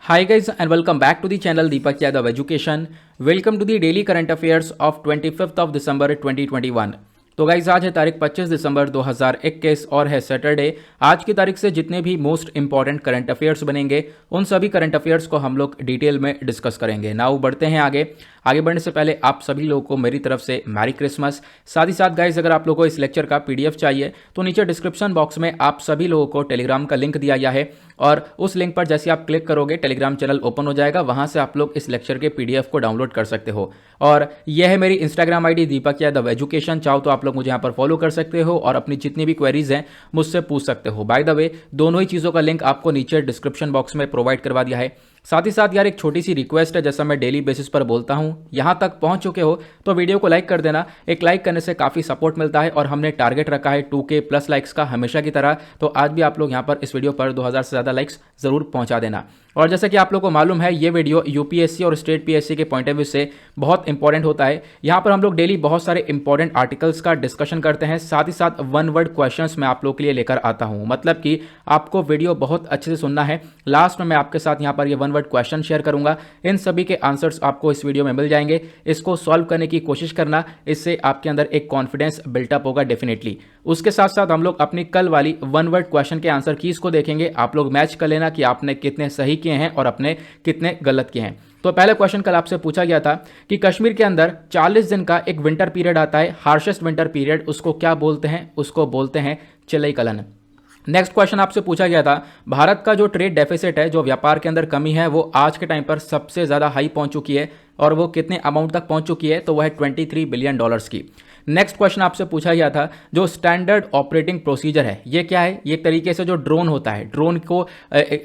Hi guys and welcome back to the channel Deepak Yadav Education. Welcome to the daily current affairs of 25th of December 2021. तो guys आज है तारीख 25 दिसंबर 2021 और है Saturday. आज की तारीख से जितने भी मोस्ट इंपॉर्टेंट करंट अफेयर्स बनेंगे उन सभी करंट अफेयर्स को हम लोग डिटेल में डिस्कस करेंगे। नाउ बढ़ते हैं आगे बढ़ने से पहले आप सभी लोगों को मेरी तरफ से मैरी क्रिसमस। साथ ही साथ गाइज अगर आप लोगों को इस लेक्चर का पीडीएफ चाहिए तो नीचे डिस्क्रिप्शन बॉक्स में आप सभी लोगों को टेलीग्राम का लिंक दिया गया है और उस लिंक पर जैसे आप क्लिक करोगे टेलीग्राम चैनल ओपन हो जाएगा, वहां से आप लोग इस लेक्चर के पीडीएफ को डाउनलोड कर सकते हो। और यह है मेरी Instagram ID Deepak Yadav education. चाहो तो आप लोग मुझे यहाँ पर फॉलो कर सकते हो और अपनी जितनी भी क्वेरीज हैं मुझसे पूछ सकते हो। बाय द वे दोनों ही चीज़ों का लिंक आपको नीचे डिस्क्रिप्शन बॉक्स में प्रोवाइड करवा दिया है। साथ ही साथ यार एक छोटी सी रिक्वेस्ट है, जैसा मैं डेली बेसिस पर बोलता हूँ, यहाँ तक पहुँच चुके हो तो वीडियो को लाइक कर देना। एक लाइक करने से काफ़ी सपोर्ट मिलता है और हमने टारगेट रखा है 2K प्लस लाइक्स का हमेशा की तरह। तो आज भी आप लोग यहाँ पर इस वीडियो पर 2000 से ज़्यादा लाइक्स ज़रूर पहुँचा देना। और जैसा कि आप लोगों को मालूम है ये वीडियो यूपीएससी और स्टेट पीएससी के पॉइंट ऑफ व्यू से बहुत इंपॉर्टेंट होता है। यहाँ पर हम लोग डेली बहुत सारे इंपॉर्टेंट आर्टिकल्स का डिस्कशन करते हैं, साथ ही साथ वन वर्ड क्वेश्चंस मैं आप लोग के लिए लेकर आता हूँ। मतलब कि आपको वीडियो बहुत अच्छे से सुनना है। लास्ट में मैं आपके साथ यहाँ पर ये वन वर्ड क्वेश्चन शेयर करूँगा, इन सभी के आंसर्स आपको इस वीडियो में मिल जाएंगे। इसको सॉल्व करने की कोशिश करना, इससे आपके अंदर एक कॉन्फिडेंस बिल्टअप होगा डेफिनेटली। उसके साथ साथ हम लोग अपनी कल वाली वन वर्ड क्वेश्चन के आंसर कीज को देखेंगे। आप लोग मैच कर लेना कि आपने कितने सही किए हैं और अपने कितने गलत किए हैं। तो पहला क्वेश्चन कल आपसे पूछा गया था कि कश्मीर के अंदर 40 दिन का एक विंटर पीरियड आता है, हार्शेस्ट विंटर पीरियड, उसको क्या बोलते हैं? उसको बोलते हैं चिलईकलन। नेक्स्ट क्वेश्चन आपसे पूछा गया था भारत का जो ट्रेड डेफिसिट है, जो व्यापार के अंदर कमी है, वो आज के टाइम पर सबसे ज़्यादा हाई पहुंच चुकी है और वो कितने अमाउंट तक पहुंच चुकी है? तो वह है 23 बिलियन डॉलर्स की। नेक्स्ट क्वेश्चन आपसे पूछा गया था जो स्टैंडर्ड ऑपरेटिंग प्रोसीजर है ये क्या है? ये एक तरीके से जो ड्रोन होता है, ड्रोन को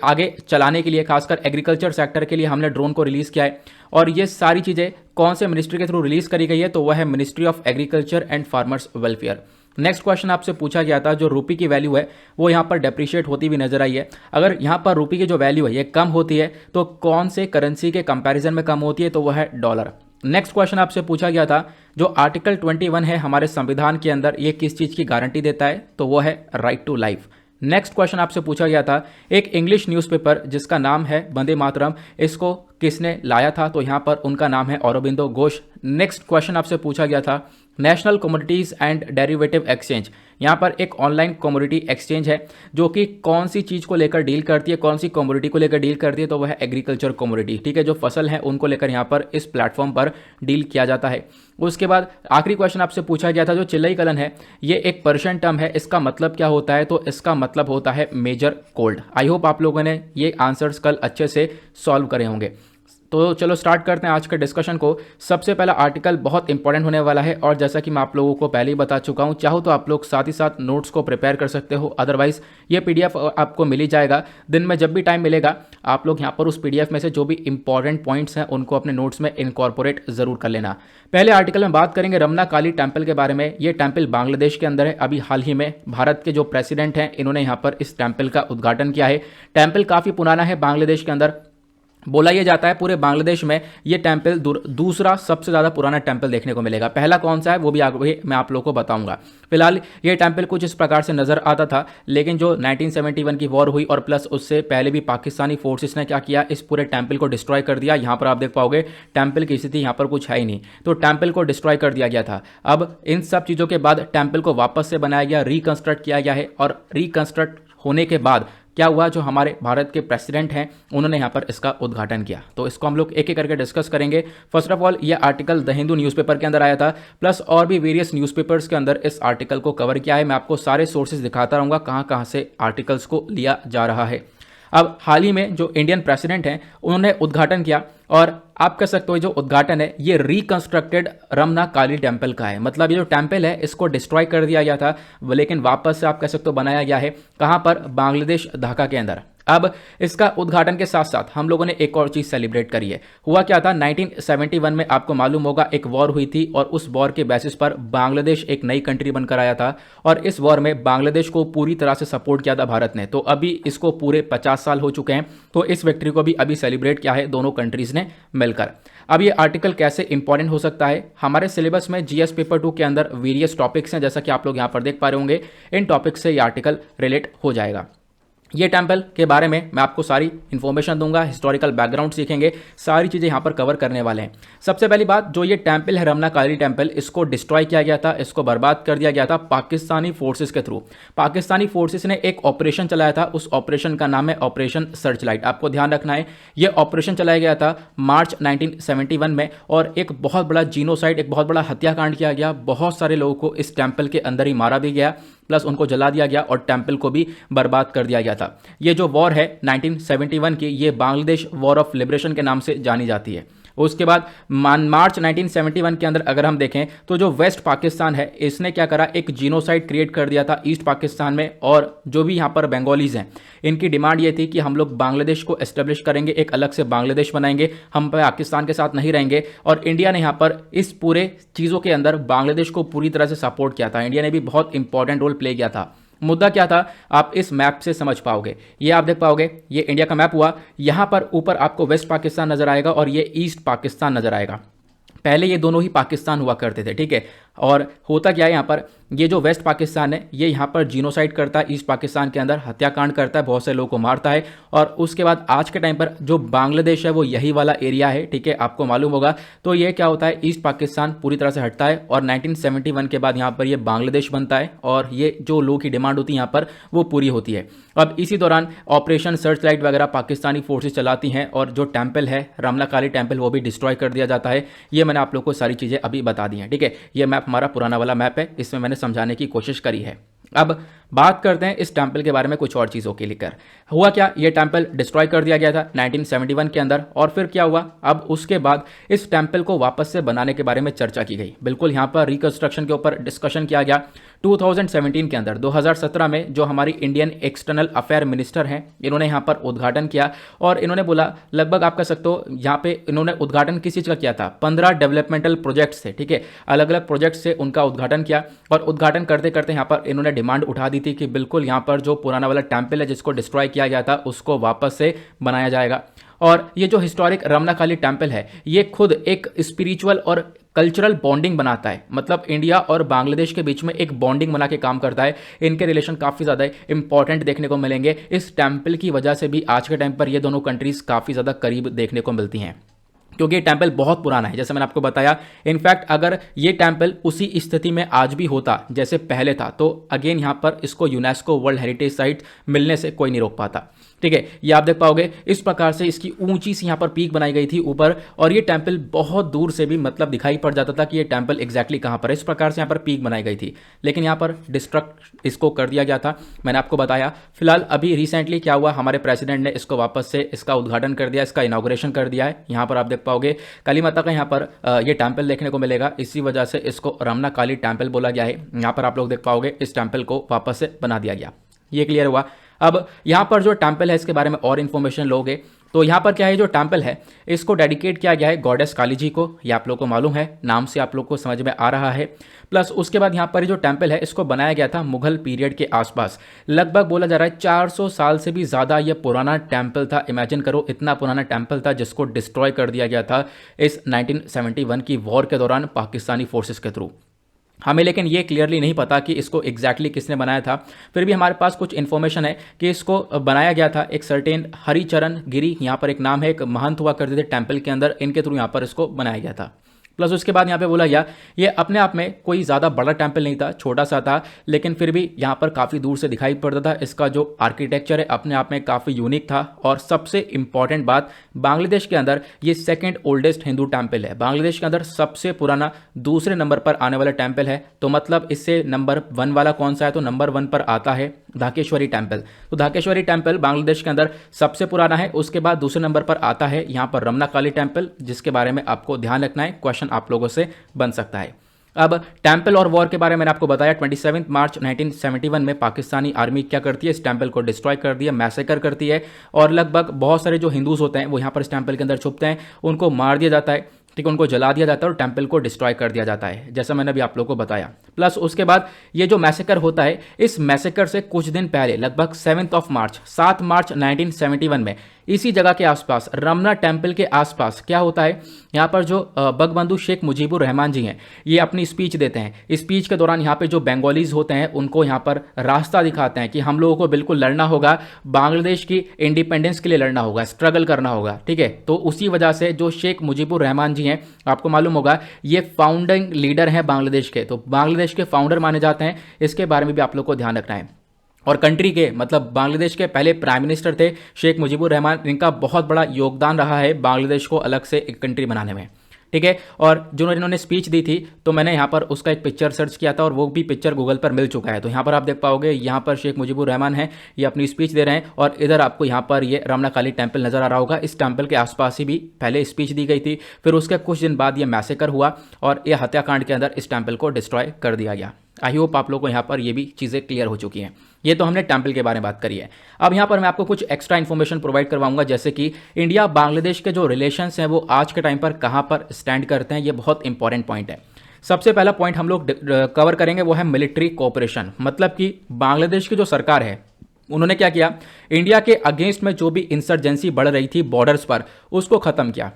आगे चलाने के लिए, खासकर एग्रीकल्चर सेक्टर के लिए हमने ड्रोन को रिलीज़ किया है। और ये सारी चीज़ें कौन से मिनिस्ट्री के थ्रू रिलीज़ करी गई है? तो वह है ministry of agriculture and farmers welfare. Next question आपसे पूछा गया था जो रुपये की वैल्यू है वो यहाँ पर डेप्रिशिएट होती हुई नजर आई है। अगर यहाँ पर रुपये की जो वैल्यू है ये कम होती है तो कौन से करेंसी के कंपैरिजन में कम होती है? तो वह है डॉलर। नेक्स्ट क्वेश्चन आपसे पूछा गया था जो आर्टिकल 21 है हमारे संविधान के अंदर, ये किस चीज़ की गारंटी देता है? तो वो है right to life. Next question आपसे पूछा गया था एक इंग्लिश न्यूज़पेपर जिसका नाम है वंदे मातरम, इसको किसने लाया था? तो यहाँ पर उनका नाम है अरबिंदो घोष। नेक्स्ट क्वेश्चन आपसे पूछा गया था national commodities and derivative exchange, यहाँ पर एक ऑनलाइन कमोडिटी एक्सचेंज है जो कि कौन सी चीज़ को लेकर डील करती है, कौन सी कमोडिटी को लेकर डील करती है? तो वह है एग्रीकल्चर कमोडिटी। ठीक है, जो फसल है उनको लेकर यहाँ पर इस प्लेटफॉर्म पर डील किया जाता है। उसके बाद आखिरी क्वेश्चन आपसे पूछा गया था जो चिलईकलन है ये एक पर्शियन टर्म है, इसका मतलब क्या होता है? तो इसका मतलब होता है मेजर कोल्ड। आई होप आप लोगों ने ये आंसर्स कल अच्छे से सॉल्व करे होंगे। तो चलो स्टार्ट करते हैं आज के डिस्कशन को। सबसे पहला आर्टिकल बहुत इंपॉर्टेंट होने वाला है और जैसा कि मैं आप लोगों को पहले ही बता चुका हूं, चाहो तो आप लोग साथ ही साथ नोट्स को प्रिपेयर कर सकते हो, अदरवाइज ये पीडीएफ आपको मिल ही जाएगा। दिन में जब भी टाइम मिलेगा आप लोग यहाँ पर उस पीडीएफ में से जो भी इंपॉर्टेंट पॉइंट्स हैं उनको अपने नोट्स में इनकॉर्पोरेट जरूर कर लेना। पहले आर्टिकल में बात करेंगे रमना काली टेम्पल के बारे में। ये टेम्पल बांग्लादेश के अंदर है। अभी हाल ही में भारत के जो प्रेसिडेंट हैं इन्होंने यहाँ पर इस टेम्पल का उद्घाटन किया है। टेम्पल काफ़ी पुराना है बांग्लादेश के अंदर। बोला यह जाता है पूरे बांग्लादेश में ये टेम्पल दूसरा सबसे ज़्यादा पुराना टेम्पल देखने को मिलेगा। पहला कौन सा है वो भी आगे मैं आप लोगों को बताऊंगा। फिलहाल ये टेम्पल कुछ इस प्रकार से नज़र आता था, लेकिन जो 1971 की वॉर हुई और प्लस उससे पहले भी पाकिस्तानी फोर्सेस ने क्या किया, इस पूरे टेम्पल को डिस्ट्रॉय कर दिया। यहाँ पर आप देख पाओगे टेम्पल की स्थिति यहाँ पर कुछ है ही नहीं, तो टेम्पल को डिस्ट्रॉय कर दिया गया था। अब इन सब चीज़ों के बाद टेम्पल को वापस से बनाया गया, रिकंस्ट्रक्ट किया गया है। और रिकंस्ट्रक्ट होने के बाद क्या हुआ, जो हमारे भारत के प्रेसिडेंट हैं उन्होंने यहाँ पर इसका उद्घाटन किया। तो इसको हम लोग एक एक करके डिस्कस करेंगे। फर्स्ट ऑफ ऑल ये आर्टिकल द हिंदू न्यूज़पेपर के अंदर आया था, प्लस और भी वेरियस न्यूज़पेपर्स के अंदर इस आर्टिकल को कवर किया है। मैं आपको सारे सोर्सेज दिखाता रहूँगा कहाँ कहाँ से आर्टिकल्स को लिया जा रहा है। अब हाल ही में जो इंडियन प्रेसिडेंट हैं उन्होंने उद्घाटन किया और आप कह सकते हो जो उद्घाटन है ये रिकंस्ट्रक्टेड रमना काली टेम्पल का है। मतलब ये जो टेम्पल है इसको डिस्ट्रॉय कर दिया गया था, लेकिन वापस से आप कह सकते हो बनाया गया है। कहाँ पर? बांग्लादेश ढाका के अंदर। अब इसका उद्घाटन के साथ साथ हम लोगों ने एक और चीज़ सेलिब्रेट करी है। हुआ क्या था, 1971 में आपको मालूम होगा एक वॉर हुई थी और उस वॉर के बेसिस पर बांग्लादेश एक नई कंट्री बनकर आया था और इस वॉर में बांग्लादेश को पूरी तरह से सपोर्ट किया था भारत ने। तो अभी इसको पूरे 50 साल हो चुके हैं, तो इस विक्ट्री को भी अभी सेलिब्रेट किया है दोनों कंट्रीज़ ने मिलकर। अब ये आर्टिकल कैसे इंपॉर्टेंट हो सकता है? हमारे सिलेबस में जीएस पेपर 2 के अंदर वेरियस टॉपिक्स हैं, जैसा कि आप लोग यहाँ पर देख पा रहे होंगे। इन टॉपिक्स से ये आर्टिकल रिलेट हो जाएगा। ये टेम्पल के बारे में मैं आपको सारी इन्फॉर्मेशन दूंगा, हिस्टोरिकल बैकग्राउंड सीखेंगे, सारी चीज़ें यहाँ पर कवर करने वाले हैं। सबसे पहली बात, जो ये टेम्पल है रमना काली टेम्पल, इसको डिस्ट्रॉय किया गया था, इसको बर्बाद कर दिया गया था पाकिस्तानी फोर्सेस के थ्रू। पाकिस्तानी फोर्सेस ने एक ऑपरेशन चलाया था, उस ऑपरेशन का नाम है ऑपरेशन सर्च लाइट। आपको ध्यान रखना है, ये ऑपरेशन चलाया गया था मार्च 1971 में, और एक बहुत बड़ा जीनोसाइड, एक बहुत बड़ा हत्याकांड किया गया। बहुत सारे लोगों को इस टेम्पल के अंदर ही मारा भी गया, प्लस उनको जला दिया गया और टेम्पल को भी बर्बाद कर दिया गया था। ये जो वॉर है 1971 की, ये बांग्लादेश वॉर ऑफ लिबरेशन के नाम से जानी जाती है। उसके बाद मार्च 1971 के अंदर अगर हम देखें तो जो वेस्ट पाकिस्तान है, इसने क्या करा, एक जीनोसाइड क्रिएट कर दिया था ईस्ट पाकिस्तान में। और जो भी यहाँ पर बंगालीज हैं, इनकी डिमांड ये थी कि हम लोग बांग्लादेश को एस्टेब्लिश करेंगे, एक अलग से बांग्लादेश बनाएंगे, हम पाकिस्तान के साथ नहीं रहेंगे। और इंडिया ने यहाँ पर इस पूरे चीज़ों के अंदर बांग्लादेश को पूरी तरह से सपोर्ट किया था। इंडिया ने भी बहुत इंपॉर्टेंट रोल प्ले किया था। मुद्दा क्या था, आप इस मैप से समझ पाओगे। ये आप देख पाओगे, ये इंडिया का मैप हुआ, यहां पर ऊपर आपको वेस्ट पाकिस्तान नजर आएगा और ये ईस्ट पाकिस्तान नजर आएगा। पहले ये दोनों ही पाकिस्तान हुआ करते थे, ठीक है। और होता क्या है यहाँ पर, ये जो वेस्ट पाकिस्तान है, ये यहाँ पर जीनोसाइड करता है, ईस्ट पाकिस्तान के अंदर हत्याकांड करता है, बहुत से लोगों को मारता है। और उसके बाद आज के टाइम पर जो बांग्लादेश है वो यही वाला एरिया है, ठीक है, आपको मालूम होगा। तो ये क्या होता है, ईस्ट पाकिस्तान पूरी तरह से हटता है और 1971 के बाद यहाँ पर ये बांग्लादेश बनता है और ये जो लोगों की डिमांड होती है यहाँ पर वो पूरी होती है। अब इसी दौरान ऑपरेशन सर्च लाइट वगैरह पाकिस्तानी फोर्सेज चलाती हैं और जो टेम्पल है रमना काली टेम्पल वो भी डिस्ट्रॉय कर दिया जाता है। ये मैंने आप लोग को सारी चीज़ें अभी बता दी हैं, ठीक है। ये मैप हमारा पुराना वाला मैप है, इसमें मैंने समझाने की कोशिश करी है। अब बात करते हैं इस टेम्पल के बारे में कुछ और चीज़ों के लेकर। हुआ क्या, ये टेम्पल डिस्ट्रॉय कर दिया गया था 1971 के अंदर, और फिर क्या हुआ, अब उसके बाद इस टेम्पल को वापस से बनाने के बारे में चर्चा की गई। बिल्कुल यहाँ पर रिकंस्ट्रक्शन के ऊपर डिस्कशन किया गया 2017 के अंदर। 2017 में जो हमारी इंडियन एक्सटर्नल अफेयर मिनिस्टर हैं, इन्होंने यहाँ पर उद्घाटन किया और इन्होंने बोला, लगभग आप कह सकते हो यहाँ पे इन्होंने उद्घाटन किस चीज़ का किया था, 15 डेवलपमेंटल प्रोजेक्ट्स थे, ठीक है, अलग अलग प्रोजेक्ट से उनका उद्घाटन किया। और उद्घाटन करते करते यहाँ पर इन्होंने डिमांड उठा दी थी कि बिल्कुल यहाँ पर जो पुराना वाला टेम्पल है जिसको डिस्ट्रॉय किया गया था उसको वापस से बनाया जाएगा। और ये जो हिस्टोरिक रमना काली टेम्पल है, ये खुद एक स्पिरिचुअल और कल्चरल बॉन्डिंग बनाता है, मतलब इंडिया और बांग्लादेश के बीच में एक बॉन्डिंग बना के काम करता है। इनके रिलेशन काफ़ी ज़्यादा इंपॉर्टेंट देखने को मिलेंगे। इस टेम्पल की वजह से भी आज के टाइम पर ये दोनों कंट्रीज़ काफ़ी ज़्यादा करीब देखने को मिलती हैं, क्योंकि ये टेम्पल बहुत पुराना है, जैसे मैंने आपको बताया। इनफैक्ट अगर ये टेम्पल उसी स्थिति में आज भी होता जैसे पहले था, तो अगेन यहाँ पर इसको यूनेस्को वर्ल्ड हेरिटेज साइट मिलने से कोई नहीं रोक पाता, ठीक है। ये आप देख पाओगे, इस प्रकार से इसकी ऊंची सी यहाँ पर पीक बनाई गई थी ऊपर, और ये टेम्पल बहुत दूर से भी मतलब दिखाई पड़ जाता था कि ये टेम्पल एग्जैक्टली कहाँ पर है। इस प्रकार से यहाँ पर पीक बनाई गई थी, लेकिन यहाँ पर डिस्ट्रक्ट इसको कर दिया गया था, मैंने आपको बताया। फिलहाल अभी रिसेंटली क्या हुआ, हमारे प्रेसिडेंट ने इसको वापस से इसका उद्घाटन कर दिया, इसका इनाग्रेशन कर दिया है। यहाँ पर आप देख पाओगे काली माता का यहाँ पर ये टेम्पल देखने को मिलेगा, इसी वजह से इसको रमना काली टेम्पल बोला गया है। यहाँ पर आप लोग देख पाओगे इस टेम्पल को वापस से बना दिया गया, ये क्लियर हुआ। अब यहाँ पर जो टेम्पल है इसके बारे में और इन्फॉर्मेशन लोगे तो यहाँ पर क्या है, जो टेम्पल है इसको डेडिकेट किया गया है गॉडेस काली जी को, ये आप लोग को मालूम है, नाम से आप लोग को समझ में आ रहा है। प्लस उसके बाद यहाँ पर जो टेम्पल है इसको बनाया गया था मुगल पीरियड के आसपास, लगभग बोला जा रहा है 400 साल से भी ज़्यादा ये पुराना टेम्पल था। इमेजिन करो, इतना पुराना टेम्पल था जिसको डिस्ट्रॉय कर दिया गया था इस 1971 की वॉर के दौरान पाकिस्तानी फोर्सेस के थ्रू। हमें लेकिन ये क्लियरली नहीं पता कि इसको एग्जैक्टली किसने बनाया था। फिर भी हमारे पास कुछ इन्फॉर्मेशन है कि इसको बनाया गया था एक सर्टेन हरिचरण गिरी, यहाँ पर एक नाम है, एक महंत हुआ करते थे टेम्पल के अंदर, इनके थ्रू यहाँ पर इसको बनाया गया था। प्लस उसके बाद यहाँ पे बोला गया, ये अपने आप में कोई ज़्यादा बड़ा टेम्पल नहीं था, छोटा सा था, लेकिन फिर भी यहाँ पर काफ़ी दूर से दिखाई पड़ता था। इसका जो आर्किटेक्चर है अपने आप में काफ़ी यूनिक था। और सबसे इंपॉर्टेंट बात, बांग्लादेश के अंदर ये सेकंड ओल्डेस्ट हिंदू टेम्पल है, बांग्लादेश के अंदर सबसे पुराना दूसरे नंबर पर आने वाला टेम्पल है। तो मतलब इससे नंबर 1 वाला कौन सा है, तो नंबर 1 पर आता है धाकेश्वरी टेम्पल। तो धाकेश्वरी टेम्पल बांग्लादेश के अंदर सबसे पुराना है। उसके बाद दूसरे नंबर पर आता है यहाँ पर रमना काली टेम्पल, जिसके बारे में आपको ध्यान रखना है, क्वेश्चन आप लोगों से बन सकता है। अब टेम्पल और वॉर के बारे में मैंने आपको बताया। 27 मार्च 1971 में पाकिस्तानी आर्मी क्या करती है, इस टेम्पल को डिस्ट्रॉय कर दिया, मैसेकर करती है, और लगभग बहुत सारे जो हिंदूज होते हैं वो यहाँ पर इस टेम्पल के अंदर छुपते हैं, उनको मार दिया जाता है, ठीक है, उनको जला दिया जाता है और टेम्पल को डिस्ट्रॉय कर दिया जाता है, जैसा मैंने अभी आप लोगों को बताया। प्लस उसके बाद ये जो मैसेकर होता है, इस मैसेकर से कुछ दिन पहले लगभग 7 मार्च 1971 में इसी जगह के आसपास, रमना टेम्पल के आसपास क्या होता है, यहाँ पर जो बंगबंधु शेख मुजीबुर रहमान जी हैं, ये अपनी स्पीच देते हैं। स्पीच के दौरान यहाँ पे जो बंगालीज होते हैं उनको यहाँ पर रास्ता दिखाते हैं कि हम लोगों को बिल्कुल लड़ना होगा, बांग्लादेश की इंडिपेंडेंस के लिए लड़ना होगा, स्ट्रगल करना होगा, ठीक है। तो उसी वजह से जो शेख मुजीबुर रहमान जी हैं, आपको मालूम होगा ये फाउंडिंग लीडर हैं बांग्लादेश के, तो बांग्लादेश के फाउंडर माने जाते हैं। इसके बारे में भी आप लोग को ध्यान रखना है। और कंट्री के मतलब बांग्लादेश के पहले प्राइम मिनिस्टर थे शेख मुजीबुर रहमान, इनका बहुत बड़ा योगदान रहा है बांग्लादेश को अलग से एक कंट्री बनाने में, ठीक है। और जो इन्होंने स्पीच दी थी तो मैंने यहाँ पर उसका एक पिक्चर सर्च किया था और वो भी पिक्चर गूगल पर मिल चुका है। तो यहाँ पर आप देख पाओगे, यहाँ पर शेख मुजीबुर रहमान है, ये अपनी स्पीच दे रहे हैं और इधर आपको यहाँ पर ये रमना काली टेम्पल नजर आ रहा होगा। इस टेम्पल के आसपास ही भी पहले स्पीच दी गई थी, फिर उसके कुछ दिन बाद ये मैसेकर हुआ और ये हत्याकांड के अंदर इस टेम्पल को डिस्ट्रॉय कर दिया गया। आई होप आप लोगों को यहाँ पर ये भी चीज़ें क्लियर हो चुकी हैं। ये तो हमने टेम्पल के बारे में बात करी है। अब यहाँ पर मैं आपको कुछ एक्स्ट्रा इन्फॉर्मेशन प्रोवाइड करवाऊंगा, जैसे कि इंडिया बांग्लादेश के जो रिलेशंस हैं वो आज के टाइम पर कहाँ पर स्टैंड करते हैं। ये बहुत इंपॉर्टेंट पॉइंट है। सबसे पहला पॉइंट हम लोग कवर करेंगे वो है मिलिट्री कोऑपरेशन, मतलब कि बांग्लादेश की जो सरकार है उन्होंने क्या किया, इंडिया के अगेंस्ट में जो भी इंसर्जेंसी बढ़ रही थी बॉर्डर्स पर उसको ख़त्म किया,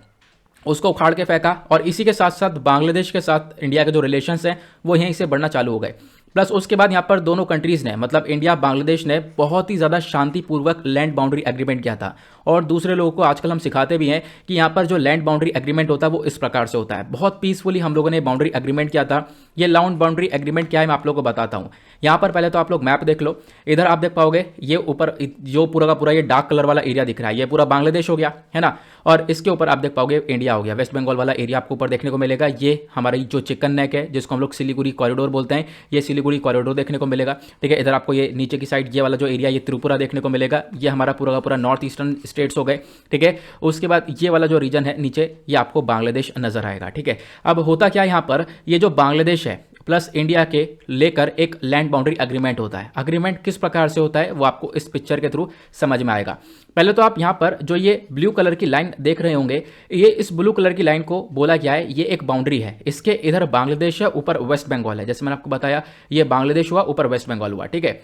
उसको उखाड़ के फेंका और इसी के साथ साथ बांग्लादेश के साथ इंडिया के जो रिलेशंस हैं वो यहीं से बढ़ना चालू हो गए। प्लस उसके बाद यहाँ पर दोनों कंट्रीज़ ने मतलब इंडिया बांग्लादेश ने बहुत ही ज़्यादा शांतिपूर्वक लैंड बाउंड्री एग्रीमेंट किया था। और दूसरे लोगों को आजकल हम सिखाते भी हैं कि यहाँ पर जो लैंड बाउंड्री एग्रीमेंट होता है वो इस प्रकार से होता है। बहुत पीसफुली हम लोगों ने बाउंड्री एग्रीमेंट किया था। ये लैंड बाउंड्री एग्रीमेंट क्या है मैं आप लोगों को बताता हूँ। यहाँ पर पहले तो आप लोग मैप देख लो, इधर आप देख पाओगे ये ऊपर जो पूरा का पूरा ये डार्क कलर वाला एरिया दिख रहा है, ये पूरा बांग्लादेश हो गया है ना। और इसके ऊपर आप देख पाओगे इंडिया हो गया, वेस्ट बंगाल वाला एरिया आपको ऊपर देखने को मिलेगा। ये हमारी जो चिकन नेक है जिसको हम लोग सिलीगुड़ी कॉरिडोर बोलते हैं, ये सिलीगुड़ी कॉरिडोर देखने को मिलेगा, ठीक है। इधर आपको ये नीचे की साइड ये वाला जो एरिया ये त्रिपुरा देखने को मिलेगा। ये हमारा पूरा का पूरा नॉर्थ ईस्टर्न स्टेट्स हो गए, ठीक है। उसके बाद ये वाला जो रीजन है नीचे ये आपको बांग्लादेश नजर आएगा, ठीक है। अब होता क्या यहाँ पर, ये जो बांग्लादेश है प्लस इंडिया के लेकर एक लैंड बाउंड्री एग्रीमेंट होता है। एग्रीमेंट किस प्रकार से होता है वो आपको इस पिक्चर के थ्रू समझ में आएगा। पहले तो आप यहाँ पर जो ये ब्लू कलर की लाइन देख रहे होंगे, ये इस ब्लू कलर की लाइन को बोला गया है ये एक बाउंड्री है। इसके इधर बांग्लादेश है, ऊपर वेस्ट बंगाल है। जैसे मैंने आपको बताया ये बांग्लादेश हुआ, ऊपर वेस्ट बंगाल हुआ, ठीक है।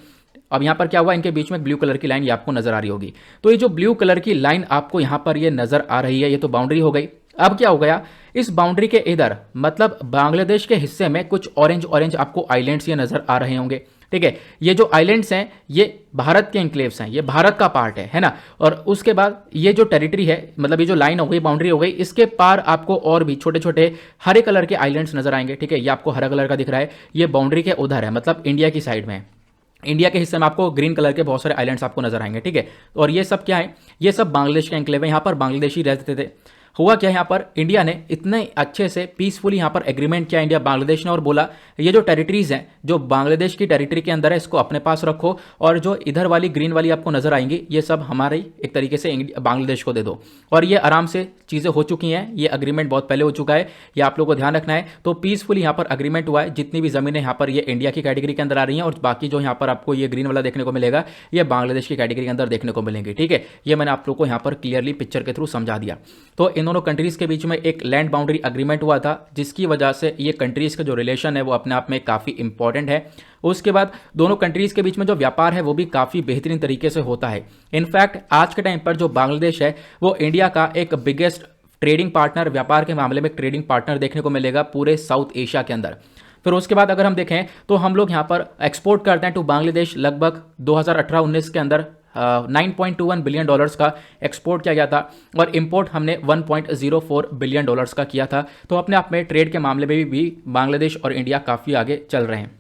अब यहाँ पर क्या हुआ, इनके बीच में ब्लू कलर की लाइन ये आपको नजर आ रही होगी। तो ये जो ब्लू कलर की लाइन आपको यहाँ पर ये नजर आ रही है, ये तो बाउंड्री हो गई। अब क्या हो गया, इस बाउंड्री के इधर मतलब बांग्लादेश के हिस्से में कुछ ऑरेंज ऑरेंज आपको आइलैंड्स ये नजर आ रहे होंगे, ठीक है। ये जो आइलैंड्स हैं ये भारत के एन्क्लेव्स हैं, ये भारत का पार्ट है ना। और उसके बाद ये जो टेरिटरी है मतलब ये जो लाइन हो गई, बाउंड्री हो गई, इसके पार आपको और भी छोटे छोटे हरे कलर के आइलैंड्स नजर आएंगे, ठीक है। ये आपको हरा कलर का दिख रहा है, ये बाउंड्री के उधर है मतलब इंडिया की साइड में। इंडिया के हिस्से में आपको ग्रीन कलर के बहुत सारे आइलैंड्स आपको नजर आएंगे, ठीक है। और ये सब क्या है, ये सब बांग्लादेश के एन्क्लेव है। यहाँ पर बांग्लादेशी रहते थे। हुआ क्या यहाँ पर, इंडिया ने इतने अच्छे से पीसफुली यहाँ पर एग्रीमेंट किया इंडिया बांग्लादेश ने और बोला ये जो टेरिटरीज हैं जो बांग्लादेश की टेरिटरी के अंदर है इसको अपने पास रखो और जो इधर वाली ग्रीन वाली आपको नजर आएंगी ये सब हमारे एक तरीके से बांग्लादेश को दे दो। और ये आराम से चीज़ें हो चुकी हैं, ये अग्रीमेंट बहुत पहले हो चुका है, ये आप लोगों को ध्यान रखना है। तो पीसफुली यहाँ पर अग्रीमेंट हुआ है। जितनी भी ज़मीनें यहाँ पर ये इंडिया की कैटेगरी के अंदर आ रही हैं और बाकी जो यहाँ पर आपको ये ग्रीन वाला देखने को मिलेगा ये बांग्लादेश की कैटेगरी के अंदर देखने को मिलेंगे, ठीक है। ये मैंने आप लोग को यहाँ पर क्लियरली पिक्चर के थ्रू समझा दिया। तो इन दोनों कंट्रीज़ के बीच में एक लैंड बाउंड्री एग्रीमेंट हुआ था जिसकी वजह से ये कंट्रीज का जो रिलेशन है वो अपने आप में काफ़ी इंपॉर्टेंट है। उसके बाद दोनों कंट्रीज के बीच में जो व्यापार है वो भी काफ़ी बेहतरीन तरीके से होता है। इनफैक्ट आज के टाइम पर जो बांग्लादेश है वो इंडिया का एक बिगेस्ट ट्रेडिंग पार्टनर, व्यापार के मामले में ट्रेडिंग पार्टनर देखने को मिलेगा पूरे साउथ एशिया के अंदर। फिर उसके बाद अगर हम देखें तो हम लोग यहाँ पर एक्सपोर्ट करते हैं टू बांग्लादेश लगभग 2018-19 के अंदर 9.21 बिलियन डॉलर्स का एक्सपोर्ट किया गया था और इंपोर्ट हमने 1.04 बिलियन डॉलर्स का किया था। तो अपने आप में ट्रेड के मामले में भी बांग्लादेश और इंडिया काफ़ी आगे चल रहे हैं।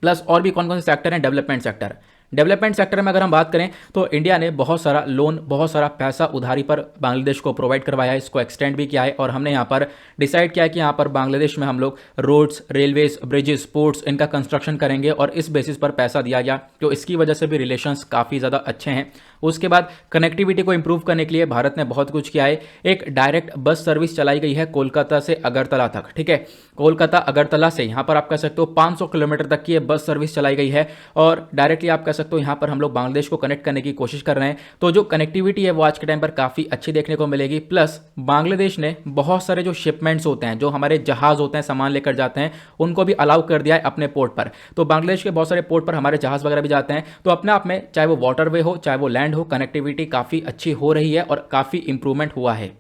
प्लस और भी कौन कौन से सेक्टर हैं, डेवलपमेंट सेक्टर। डेवलपमेंट सेक्टर में अगर हम बात करें तो इंडिया ने बहुत सारा लोन, बहुत सारा पैसा उधारी पर बांग्लादेश को प्रोवाइड करवाया है, इसको एक्सटेंड भी किया है। और हमने यहाँ पर डिसाइड किया है कि यहाँ पर बांग्लादेश में हम लोग रोड्स, रेलवेज, ब्रिजेस, पोर्ट्स इनका कंस्ट्रक्शन करेंगे और इस बेसिस पर पैसा दिया गया। तो इसकी वजह से भी रिलेशंस काफ़ी ज़्यादा अच्छे हैं। उसके बाद कनेक्टिविटी को इंप्रूव करने के लिए भारत ने बहुत कुछ किया है। एक डायरेक्ट बस सर्विस चलाई गई है कोलकाता से अगरतला तक, ठीक है। कोलकाता अगरतला से यहाँ पर आप कह सकते हो 500 किलोमीटर तक की ये बस सर्विस चलाई गई है और डायरेक्टली आप कह सकते हो यहाँ पर हम लोग बांग्लादेश को कनेक्ट करने की कोशिश कर रहे हैं। तो जो कनेक्टिविटी है वो आज के टाइम पर काफ़ी अच्छी देखने को मिलेगी। प्लस बांग्लादेश ने बहुत सारे जो शिपमेंट्स होते हैं, जो हमारे जहाज होते हैं सामान लेकर जाते हैं, उनको भी अलाउ कर दिया है अपने पोर्ट पर। तो बांग्लादेश के बहुत सारे पोर्ट पर हमारे जहाज वगैरह भी जाते हैं। तो अपने आप में चाहे वो वाटरवे हो चाहे वो लैंड लैंड हो, कनेक्टिविटी काफ़ी अच्छी हो रही है और काफ़ी इंप्रूवमेंट हुआ है।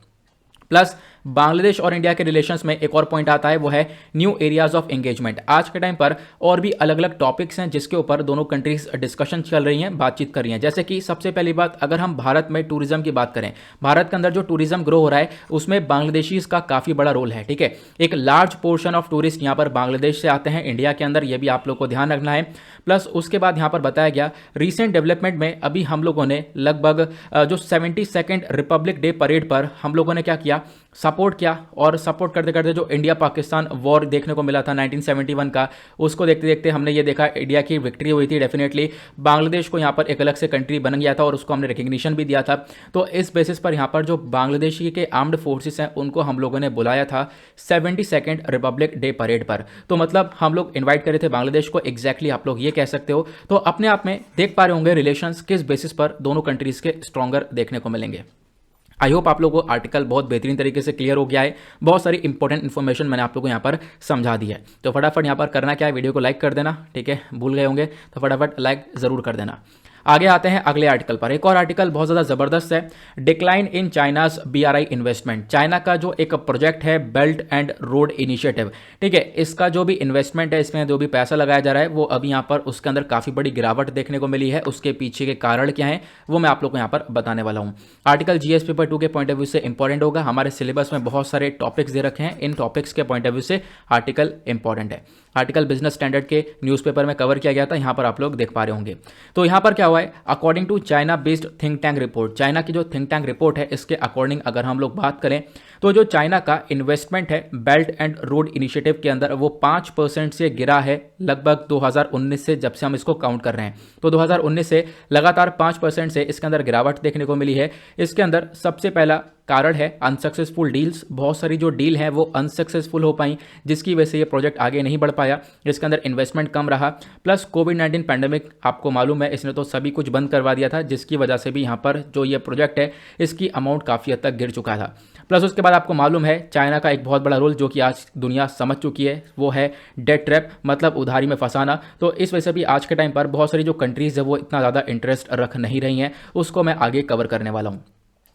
प्लस बांग्लादेश और इंडिया के रिलेशंस में एक और पॉइंट आता है, वो है न्यू एरियाज ऑफ एंगेजमेंट। आज के टाइम पर और भी अलग अलग टॉपिक्स हैं जिसके ऊपर दोनों कंट्रीज डिस्कशन चल रही हैं, बातचीत कर रही हैं। जैसे कि सबसे पहली बात, अगर हम भारत में टूरिज्म की बात करें, भारत के अंदर जो टूरिज्म ग्रो हो रहा है उसमें बांग्लादेशीज का काफ़ी बड़ा रोल है। ठीक है, एक लार्ज पोर्शन ऑफ टूरिस्ट यहाँ पर बांग्लादेश से आते हैं इंडिया के अंदर, ये भी आप लोग को ध्यान रखना है। प्लस उसके बाद यहाँ पर बताया गया रिसेंट डेवलपमेंट में अभी हम लोगों ने लगभग जो 72nd रिपब्लिक डे परेड पर हम लोगों ने क्या किया, सपोर्ट किया। और सपोर्ट करते करते जो इंडिया पाकिस्तान वॉर देखने को मिला था 1971 का, उसको देखते देखते हमने ये देखा इंडिया की विक्ट्री हुई थी। डेफिनेटली बांग्लादेश को यहाँ पर एक अलग से कंट्री बन गया था और उसको हमने रिकग्निशन भी दिया था। तो इस बेसिस पर यहाँ पर जो बांग्लादेशी के आर्म्ड फोर्सेस हैं उनको हम लोगों ने बुलाया था 72nd रिपब्लिक डे परेड पर। तो मतलब हम लोग इन्वाइट करे थे बांग्लादेश को, एग्जैक्टली आप लोग ये कह सकते हो। तो अपने आप में देख पा रहे होंगे रिलेशंस किस बेसिस पर दोनों कंट्रीज के स्ट्रॉन्गर देखने को मिलेंगे। आई होप आप लोगों को आर्टिकल बहुत बेहतरीन तरीके से क्लियर हो गया है। बहुत सारी इंपॉर्टेंट इन्फॉर्मेशन मैंने आप लोगों को यहाँ पर समझा दी है। तो फटाफट यहाँ पर करना क्या है, वीडियो को लाइक कर देना। ठीक है, भूल गए होंगे तो फटाफट लाइक जरूर कर देना। आगे आते हैं अगले आर्टिकल पर। एक और आर्टिकल बहुत ज़्यादा ज़बरदस्त है, decline in China's BRI investment. China का जो एक प्रोजेक्ट है बेल्ट एंड रोड इनिशिएटिव, ठीक है, इसका जो भी इन्वेस्टमेंट है, इसमें जो भी पैसा लगाया जा रहा है वो अभी यहाँ पर उसके अंदर काफ़ी बड़ी गिरावट देखने को मिली है। उसके पीछे के कारण क्या है वो मैं आप लोग को यहाँ पर बताने वाला हूँ। आर्टिकल GS पेपर 2 के पॉइंट ऑफ व्यू से इंपॉर्टेंट होगा। हमारे सिलेबस में बहुत सारे टॉपिक्स दे रखे हैं, इन टॉपिक्स के पॉइंट ऑफ व्यू से आर्टिकल इंपॉर्टेंट है। आर्टिकल बिजनेस स्टैंडर्ड के न्यूज़पेपर में कवर किया गया था, यहाँ पर आप लोग देख पा रहे होंगे। तो यहाँ पर क्या हुआ है, according to China based think tank report, China की जो थिंक टैंक रिपोर्ट है इसके अकॉर्डिंग अगर हम लोग बात करें तो जो चाइना का इन्वेस्टमेंट है बेल्ट एंड रोड इनिशिएटिव के अंदर वो 5% से गिरा है लगभग 2019 से, जब से हम इसको काउंट कर रहे हैं। तो 2019 से लगातार 5% से इसके अंदर गिरावट देखने को मिली है। इसके अंदर सबसे पहला कारण है अनसक्सेसफुल डील्स। बहुत सारी जो डील है वो अनसक्सेसफुल हो पाई, जिसकी वजह से ये प्रोजेक्ट आगे नहीं बढ़ पाया। इसके अंदर इन्वेस्टमेंट कम रहा। प्लस कोविड-19 पैंडेमिक आपको मालूम है इसने तो सभी कुछ बंद करवा दिया था, जिसकी वजह से भी यहाँ पर जो ये प्रोजेक्ट है इसकी अमाउंट काफ़ी हद तक गिर चुका था। प्लस उसके बाद आपको मालूम है चाइना का एक बहुत बड़ा रोल जो कि आज दुनिया समझ चुकी है, वो है डेट ट्रैप, मतलब उधारी में फंसाना। तो इस वजह से भी आज के टाइम पर बहुत सारी जो कंट्रीज़ है वो इतना ज़्यादा इंटरेस्ट रख नहीं रही हैं, उसको मैं आगे कवर करने वाला हूँ।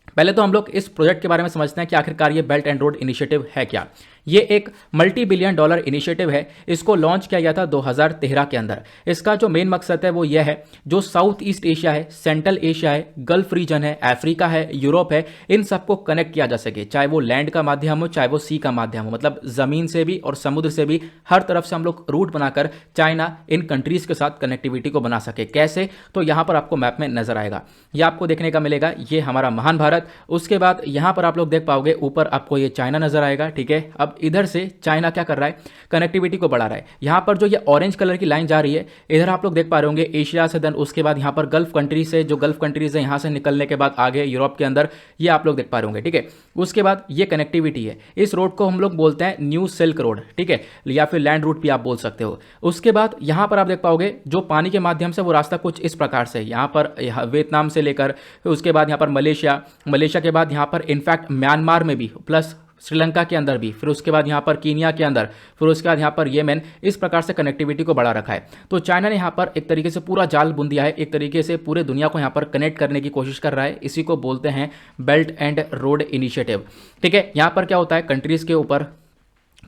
पहले तो हम लोग इस प्रोजेक्ट के बारे में समझते हैं कि आखिरकार ये बेल्ट एंड रोड इनिशिएटिव है क्या। ये एक $multi-billion इनिशिएटिव है। इसको लॉन्च किया गया था 2013 के अंदर। इसका जो मेन मकसद है वो यह है, जो साउथ ईस्ट एशिया है, सेंट्रल एशिया है, गल्फ रीजन है, अफ्रीका है, यूरोप है, इन सबको कनेक्ट किया जा सके, चाहे वो लैंड का माध्यम हो चाहे वो सी का माध्यम हो, मतलब जमीन से भी और समुद्र से भी, हर तरफ से हम लोग रूट बनाकर चाइना इन कंट्रीज के साथ कनेक्टिविटी को बना सके। कैसे, तो यहां पर आपको मैप में नजर आएगा, ये आपको देखने का मिलेगा, ये हमारा महान भारत। उसके बाद यहां पर आप लोग देख पाओगे ऊपर आपको ये चाइना नजर आएगा। ठीक है, अब इधर से चाइना क्या कर रहा है, कनेक्टिविटी को बढ़ा रहा है। यहां पर जो ये ऑरेंज कलर की लाइन जा रही है, इधर आप लोग देख पा रहे होंगे एशिया से, देन उसके बाद यहां पर गल्फ कंट्रीज से, जो गल्फ कंट्रीज है यहां से निकलने के बाद आगे यूरोप के अंदर, ये आप लोग देख पा रहे होंगे। ठीक है, उसके बाद ये कनेक्टिविटी है, इस रोड को हम लोग बोलते हैं न्यू सिल्क रोड, ठीक है, या फिर लैंड रूट भी आप बोल सकते हो। उसके बाद यहां पर आप देख पाओगे जो पानी के माध्यम से वो रास्ता कुछ इस प्रकार से, यहां पर वियतनाम से लेकर उसके बाद यहां पर मलेशिया के बाद यहां पर इनफैक्ट म्यांमार में भी, प्लस श्रीलंका के अंदर भी, फिर उसके बाद यहाँ पर कीनिया के अंदर, फिर उसके बाद यहाँ पर येमेन, इस प्रकार से कनेक्टिविटी को बढ़ा रखा है। तो चाइना ने यहाँ पर एक तरीके से पूरा जाल बुन दिया है, एक तरीके से पूरे दुनिया को यहाँ पर कनेक्ट करने की कोशिश कर रहा है। इसी को बोलते हैं बेल्ट एंड रोड इनिशिएटिव। ठीक है, यहाँ पर क्या होता है, कंट्रीज के ऊपर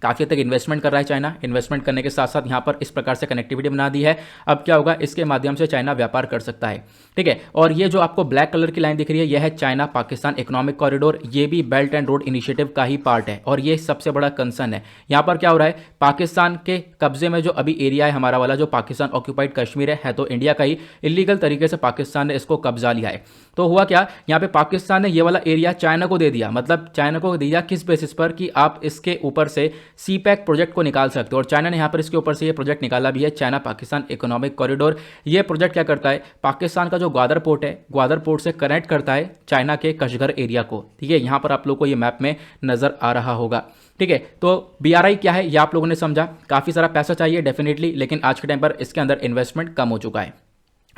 काफ़ी हद तक इन्वेस्टमेंट कर रहा है चाइना। इन्वेस्टमेंट करने के साथ साथ यहाँ पर इस प्रकार से कनेक्टिविटी बना दी है। अब क्या होगा, इसके माध्यम से चाइना व्यापार कर सकता है। ठीक है, और ये जो आपको ब्लैक कलर की लाइन दिख रही है, यह है चाइना पाकिस्तान इकोनॉमिक कॉरिडोर। ये भी बेल्ट एंड रोड इनिशिएटिव का ही पार्ट है और ये सबसे बड़ा कंसर्न है। यहाँ पर क्या हो रहा है, पाकिस्तान के कब्जे में जो अभी एरिया है हमारा वाला, जो पाकिस्तान ऑक्यूपाइड कश्मीर है तो इंडिया का ही, इलीगल तरीके से पाकिस्तान ने इसको कब्जा लिया है। तो हुआ क्या, यहाँ पे पाकिस्तान ने ये वाला एरिया चाइना को दे दिया। मतलब चाइना को दिया किस बेसिस पर, कि आप इसके ऊपर से CPEC प्रोजेक्ट को निकाल सकते हो, और चाइना ने यहाँ पर इसके ऊपर से ये प्रोजेक्ट निकाला भी है, चाइना पाकिस्तान इकोनॉमिक कॉरिडोर। ये प्रोजेक्ट क्या करता है, पाकिस्तान का जो ग्वादर पोर्ट है, ग्वादर पोर्ट से कनेक्ट करता है चाइना के कशगर एरिया को। ठीक है, यहाँ पर आप लोग को ये मैप में नजर आ रहा होगा। ठीक है, तो BRI क्या है ये आप लोगों ने समझा। काफ़ी सारा पैसा चाहिए डेफिनेटली, लेकिन आज के टाइम पर इसके अंदर इन्वेस्टमेंट कम हो चुका है।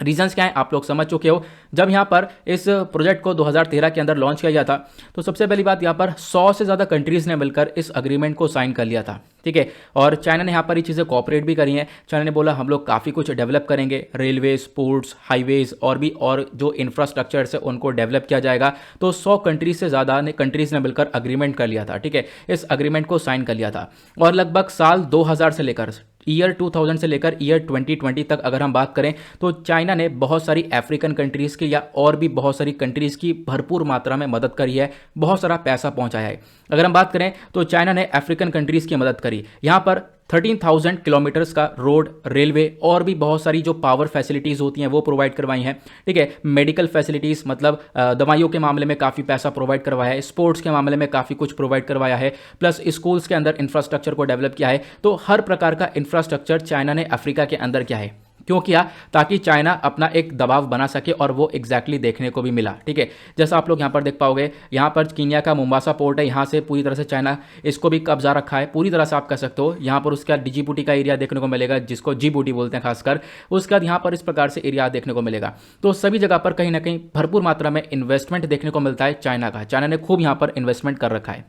रीजंस क्या है आप लोग समझ चुके हो। जब यहाँ पर इस प्रोजेक्ट को 2013 के अंदर लॉन्च किया गया था तो सबसे पहली बात यहाँ पर 100 से ज़्यादा कंट्रीज़ ने मिलकर इस अग्रीमेंट को साइन कर लिया था, ठीक है। और चाइना ने यहाँ पर ये चीज़ें कॉपरेट भी करी हैं। चाइना ने बोला हम लोग काफ़ी कुछ डेवलप करेंगे, रेलवेज, पोर्ट्स, हाईवेज और भी और जो इंफ्रास्ट्रक्चर्स है उनको डेवलप किया जाएगा। तो 100 कंट्रीज से ज़्यादा कंट्रीज़ ने मिलकर अग्रीमेंट कर लिया था, ठीक है। इस अग्रीमेंट को साइन कर लिया था और लगभग साल 2000 से लेकर ईयर 2000 से लेकर ईयर 2020 तक अगर हम बात करें तो चाइना ने बहुत सारी अफ्रीकन कंट्रीज़ की या और भी बहुत सारी कंट्रीज़ की भरपूर मात्रा में मदद करी है, बहुत सारा पैसा पहुंचाया है। अगर हम बात करें तो चाइना ने अफ्रीकन कंट्रीज़ की मदद करी, यहाँ पर 13,000 किलोमीटर्स का रोड, रेलवे और भी बहुत सारी जो पावर फैसिलिटीज़ होती हैं वो प्रोवाइड करवाई हैं, ठीक है। मेडिकल फैसिलिटीज़ मतलब दवाइयों के मामले में काफ़ी पैसा प्रोवाइड करवाया है, स्पोर्ट्स के मामले में काफ़ी कुछ प्रोवाइड करवाया है, प्लस स्कूल्स के अंदर इंफ्रास्ट्रक्चर को डेवलप किया है। तो हर प्रकार का इंफ्रास्ट्रक्चर चाइना ने अफ्रीका के अंदर किया है। क्यों किया? ताकि चाइना अपना एक दबाव बना सके और वो एग्जैक्टली देखने को भी मिला, ठीक है। जैसा आप लोग यहाँ पर देख पाओगे, यहाँ पर कीनिया का मोम्बासा पोर्ट है, यहाँ से पूरी तरह से चाइना इसको भी कब्जा रखा है पूरी तरह से, आप कह सकते हो। यहाँ पर उसका डिजिबूटी का एरिया देखने को मिलेगा, जिसको जिबूटी बोलते हैं खासकर। उसके बाद यहाँ पर इस प्रकार से एरिया देखने को मिलेगा। तो सभी जगह पर कहीं ना कहीं भरपूर मात्रा में इन्वेस्टमेंट देखने को मिलता है चाइना का। चाइना ने खूब यहाँ पर इन्वेस्टमेंट कर रखा है।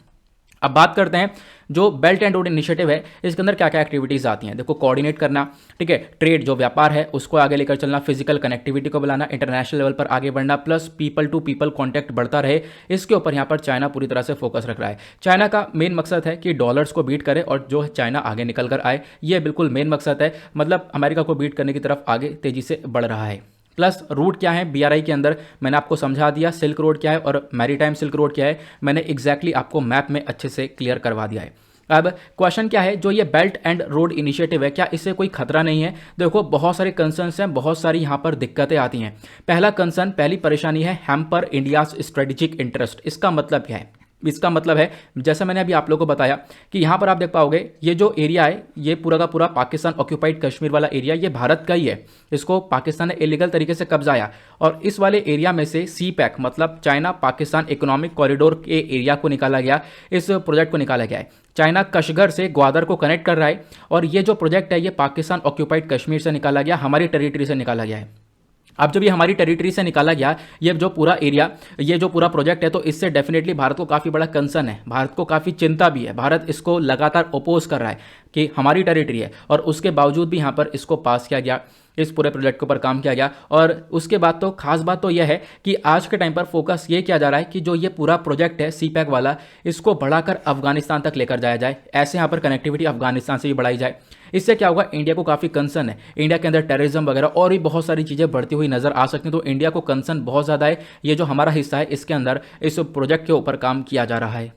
अब बात करते हैं जो बेल्ट एंड रोड इनिशिएटिव है, इसके अंदर क्या क्या एक्टिविटीज़ आती हैं। देखो, कोऑर्डिनेट करना, ठीक है, ट्रेड जो व्यापार है उसको आगे लेकर चलना, फिजिकल कनेक्टिविटी को बढ़ाना, इंटरनेशनल लेवल पर आगे बढ़ना, plus people to people contact बढ़ता रहे। इसके ऊपर यहाँ पर चाइना पूरी तरह से फोकस रख रहा है। चाइना का मेन मकसद है कि डॉलर्स को बीट करे और जो चाइना आगे निकल कर आए, ये बिल्कुल मेन मकसद है। मतलब अमेरिका को बीट करने की तरफ आगे तेजी से बढ़ रहा है। प्लस रूट क्या है बीआरआई के अंदर, मैंने आपको समझा दिया। सिल्क रोड क्या है और मैरीटाइम सिल्क रोड क्या है, मैंने एग्जैक्टली आपको मैप में अच्छे से क्लियर करवा दिया है। अब क्वेश्चन क्या है, जो ये बेल्ट एंड रोड इनिशिएटिव है, क्या इससे कोई खतरा नहीं है? देखो, बहुत सारे कंसर्न्स हैं, बहुत सारी यहाँ पर दिक्कतें आती हैं। पहला कंसर्न, पहली परेशानी है हैम्पर इंडियाज स्ट्रेटेजिक इंटरेस्ट। इसका मतलब क्या है? इसका मतलब है, जैसा मैंने अभी आप लोगों को बताया कि यहाँ पर आप देख पाओगे ये जो एरिया है, ये पूरा का पूरा पाकिस्तान ऑक्यूपाइड कश्मीर वाला एरिया, ये भारत का ही है। इसको पाकिस्तान ने इलीगल तरीके से कब्जाया और इस वाले एरिया में से सी पैक मतलब चाइना पाकिस्तान इकोनॉमिक कॉरिडोर के एरिया को निकाला गया, इस प्रोजेक्ट को निकाला गया है। चाइना कशगर से ग्वादर को कनेक्ट कर रहा है और ये जो प्रोजेक्ट है ये पाकिस्तान ऑक्यूपाइड कश्मीर से निकाला गया, हमारी टेरिटरी से निकाला गया है। अब जब ये हमारी टेरिटरी से निकाला गया, ये जो पूरा एरिया, ये जो पूरा प्रोजेक्ट है, तो इससे डेफिनेटली भारत को काफ़ी बड़ा कंसर्न है, भारत को काफ़ी चिंता भी है। भारत इसको लगातार ओपोज कर रहा है कि हमारी टेरिटरी है, और उसके बावजूद भी यहाँ पर इसको पास किया गया, इस पूरे प्रोजेक्ट के ऊपर काम किया गया। और उसके बाद तो खास बात तो यह है कि आज के टाइम पर फोकस ये किया जा रहा है कि जो ये पूरा प्रोजेक्ट है सी पैक वाला, इसको बढ़ाकर अफगानिस्तान तक लेकर जाया जाए। ऐसे यहाँ पर कनेक्टिविटी अफगानिस्तान से भी बढ़ाई जाए। इससे क्या होगा, इंडिया को काफ़ी कंसर्न है, इंडिया के अंदर टेररिज्म वगैरह और भी बहुत सारी चीज़ें बढ़ती हुई नजर आ सकती हैं। तो इंडिया को कंसर्न बहुत ज़्यादा है। ये जो हमारा हिस्सा है इसके अंदर इस प्रोजेक्ट के ऊपर काम किया जा रहा है।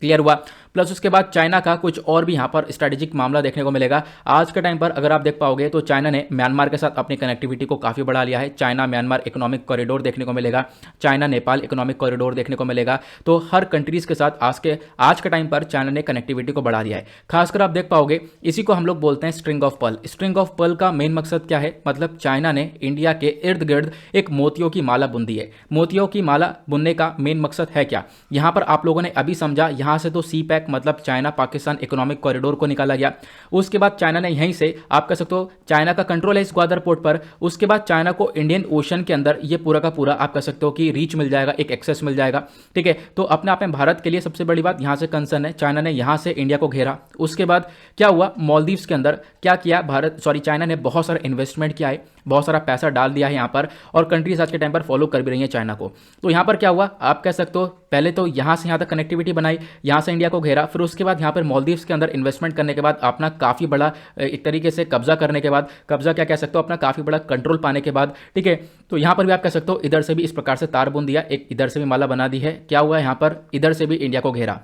क्लियर हुआ? प्लस उसके बाद चाइना का कुछ और भी यहाँ पर स्ट्रैटेजिक मामला देखने को मिलेगा। आज के टाइम पर अगर आप देख पाओगे तो चाइना ने म्यांमार के साथ अपनी कनेक्टिविटी को काफ़ी बढ़ा लिया है। चाइना म्यांमार इकोनॉमिक कॉरिडोर देखने को मिलेगा, चाइना नेपाल इकोनॉमिक कॉरिडोर देखने को मिलेगा। तो हर कंट्रीज़ के साथ आज के टाइम पर चाइना ने कनेक्टिविटी को बढ़ा दिया है। खासकर आप देख पाओगे, इसी को हम लोग बोलते हैं string of pearl. String of pearl का मेन मकसद क्या है? मतलब चाइना ने इंडिया के इर्द गिर्द एक मोतियों की माला बुन दी है। मोतियों की माला बुनने का मेन मकसद है क्या? यहाँ पर आप लोगों ने अभी समझा, यहाँ से तो सी पैक मतलब चाइना पाकिस्तान इकोनॉमिक कॉरिडोर को निकाला गया। उसके बाद चाइना ने यहीं से, आप कह सकते हो, चाइना का कंट्रोल है इस ग्वादर पोर्ट पर। उसके बाद चाइना को इंडियन ओशन के अंदर ये पूरा का पूरा, आप कह सकते हो कि रीच मिल जाएगा, एक एक्सेस मिल जाएगा, ठीक है। तो अपने आप में भारत के लिए सबसे बड़ी बात यहाँ से कंसर्न है। चाइना ने यहाँ से इंडिया को घेरा। उसके बाद क्या हुआ, मालदीव्स के अंदर क्या किया चाइना ने बहुत सारा इन्वेस्टमेंट किया है, बहुत सारा पैसा डाल दिया है यहाँ पर, और कंट्रीज आज के टाइम पर फॉलो कर भी रही है चाइना को। तो यहाँ पर क्या हुआ, आप कह सकते हो, पहले तो यहाँ से यहाँ तक कनेक्टिविटी बनाई, यहाँ से इंडिया को घेरा, फिर उसके बाद यहाँ पर मालदीव्स के अंदर इन्वेस्टमेंट करने के बाद अपना काफ़ी बड़ा एक तरीके से कब्जा करने के बाद, कब्जा क्या कह सकते हो, अपना काफ़ी बड़ा कंट्रोल पाने के बाद, ठीक है। तो यहाँ पर भी आप कह सकते हो, इधर से भी इस प्रकार से तार बुन दिया, एक इधर से भी माला बना दी है। क्या हुआ यहाँ पर, इधर से भी इंडिया को घेरा।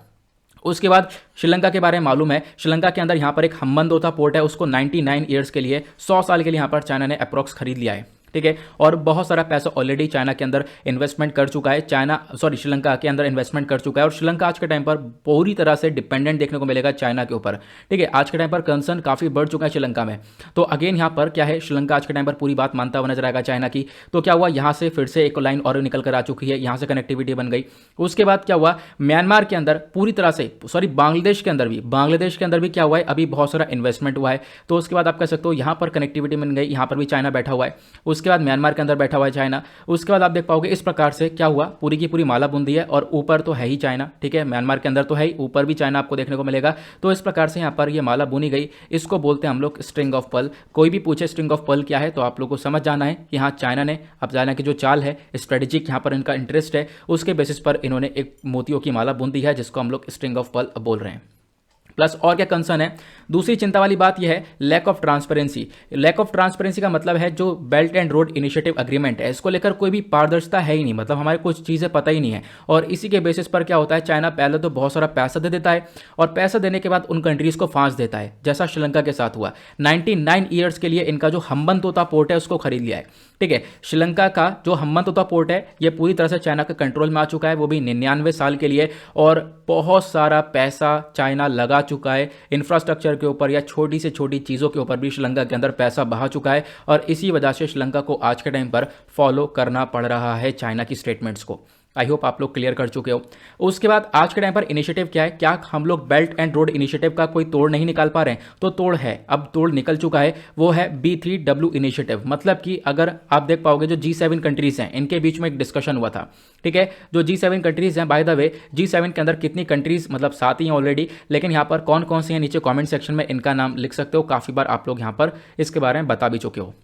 उसके बाद श्रीलंका के बारे में मालूम है, श्रीलंका के अंदर यहाँ पर एक हम्बनतोता पोर्ट है, उसको 99 ईयर्स के लिए, 100 साल के लिए यहाँ पर चाइना ने अप्रॉक्स खरीद लिया है, ठीक है। और बहुत सारा पैसा ऑलरेडी चाइना के अंदर इन्वेस्टमेंट कर चुका है, श्रीलंका के अंदर इन्वेस्टमेंट कर चुका है। और श्रीलंका आज के टाइम पर पूरी तरह से डिपेंडेंट देखने को मिलेगा चाइना के ऊपर, ठीक है। आज के टाइम पर कंसर्न काफ़ी बढ़ चुका है श्रीलंका में। तो अगेन यहाँ पर क्या है, श्रीलंका आज के टाइम पर पूरी बात मानता हुआ नजर आएगा चाइना की। तो क्या हुआ, यहाँ से फिर से एक लाइन और निकल कर आ चुकी है, यहाँ से कनेक्टिविटी बन गई। उसके बाद क्या हुआ, म्यांमार के अंदर पूरी तरह से, बांग्लादेश के अंदर भी क्या हुआ है, अभी बहुत सारा इन्वेस्टमेंट हुआ है। तो उसके बाद आप कह सकते हो यहाँ पर कनेक्टिविटी बन गई, यहाँ पर भी चाइना बैठा हुआ है। उसके उसके बाद म्यांमार के अंदर बैठा हुआ है चाइना। उसके बाद आप देख पाओगे इस प्रकार से क्या हुआ, पूरी की पूरी माला बुन दी है और ऊपर तो है ही चाइना, ठीक है, म्यांमार के अंदर तो है ही, ऊपर भी चाइना आपको देखने को मिलेगा। तो इस प्रकार से यहाँ पर ये माला बुनी गई, इसको बोलते हैं हम लोग स्ट्रिंग ऑफ पर्ल। कोई भी पूछे स्ट्रिंग ऑफ पर्ल क्या है तो आप लोग को समझ जाना है कि हाँ चाइना ने, अब चाइना की जो चाल है, स्ट्रेटेजिक यहाँ पर इनका इंटरेस्ट है, उसके बेसिस पर इन्होंने एक मोतियों की माला बुन दी है जिसको हम लोग स्ट्रिंग ऑफ पर्ल बोल रहे हैं। प्लस और क्या कंसर्न है, दूसरी चिंता वाली बात यह है lack of transparency. Lack of transparency का मतलब है जो belt and road initiative agreement है, इसको लेकर कोई भी पारदर्शिता है ही नहीं, मतलब हमारे कुछ चीज़ें पता ही नहीं है। और इसी के बेसिस पर क्या होता है, चाइना पहले तो बहुत सारा पैसा दे देता है और पैसा देने के बाद उन कंट्रीज़ को फांस देता है, जैसा श्रीलंका के साथ हुआ। 99 ईयर्स के लिए इनका जो हम्बनतोता पोर्ट है उसको खरीद लिया है, ठीक है। श्रीलंका का जो हम्बनतोता पोर्ट है ये पूरी तरह से चाइना के कंट्रोल में आ चुका है, वो भी 99 साल के लिए, और बहुत सारा पैसा चाइना लगा चुका है इंफ्रास्ट्रक्चर के ऊपर या छोटी से छोटी चीज़ों के ऊपर भी श्रीलंका के अंदर पैसा बहा चुका है। और इसी वजह से श्रीलंका को आज के टाइम पर फॉलो करना पड़ रहा है चाइना की स्टेटमेंट्स को। आई होप आप लोग क्लियर कर चुके हो। उसके बाद आज के टाइम पर इनिशिएटिव क्या है, क्या हम लोग बेल्ट एंड रोड इनिशिएटिव का कोई तोड़ नहीं निकाल पा रहे हैं, तो तोड़ है, अब तोड़ निकल चुका है, वो है B3W इनिशिएटिव। मतलब कि अगर आप देख पाओगे जो G7 कंट्रीज हैं इनके बीच में एक डिस्कशन हुआ था, ठीक है। जो G7 कंट्रीज हैं, बाय द वे G7 के अंदर कितनी कंट्रीज, मतलब 7 ही हैं ऑलरेडी, लेकिन यहाँ पर कौन कौन सी हैं नीचे कॉमेंट सेक्शन में इनका नाम लिख सकते हो, काफ़ी बार आप लोग यहाँ पर इसके बारे में बता भी चुके हो।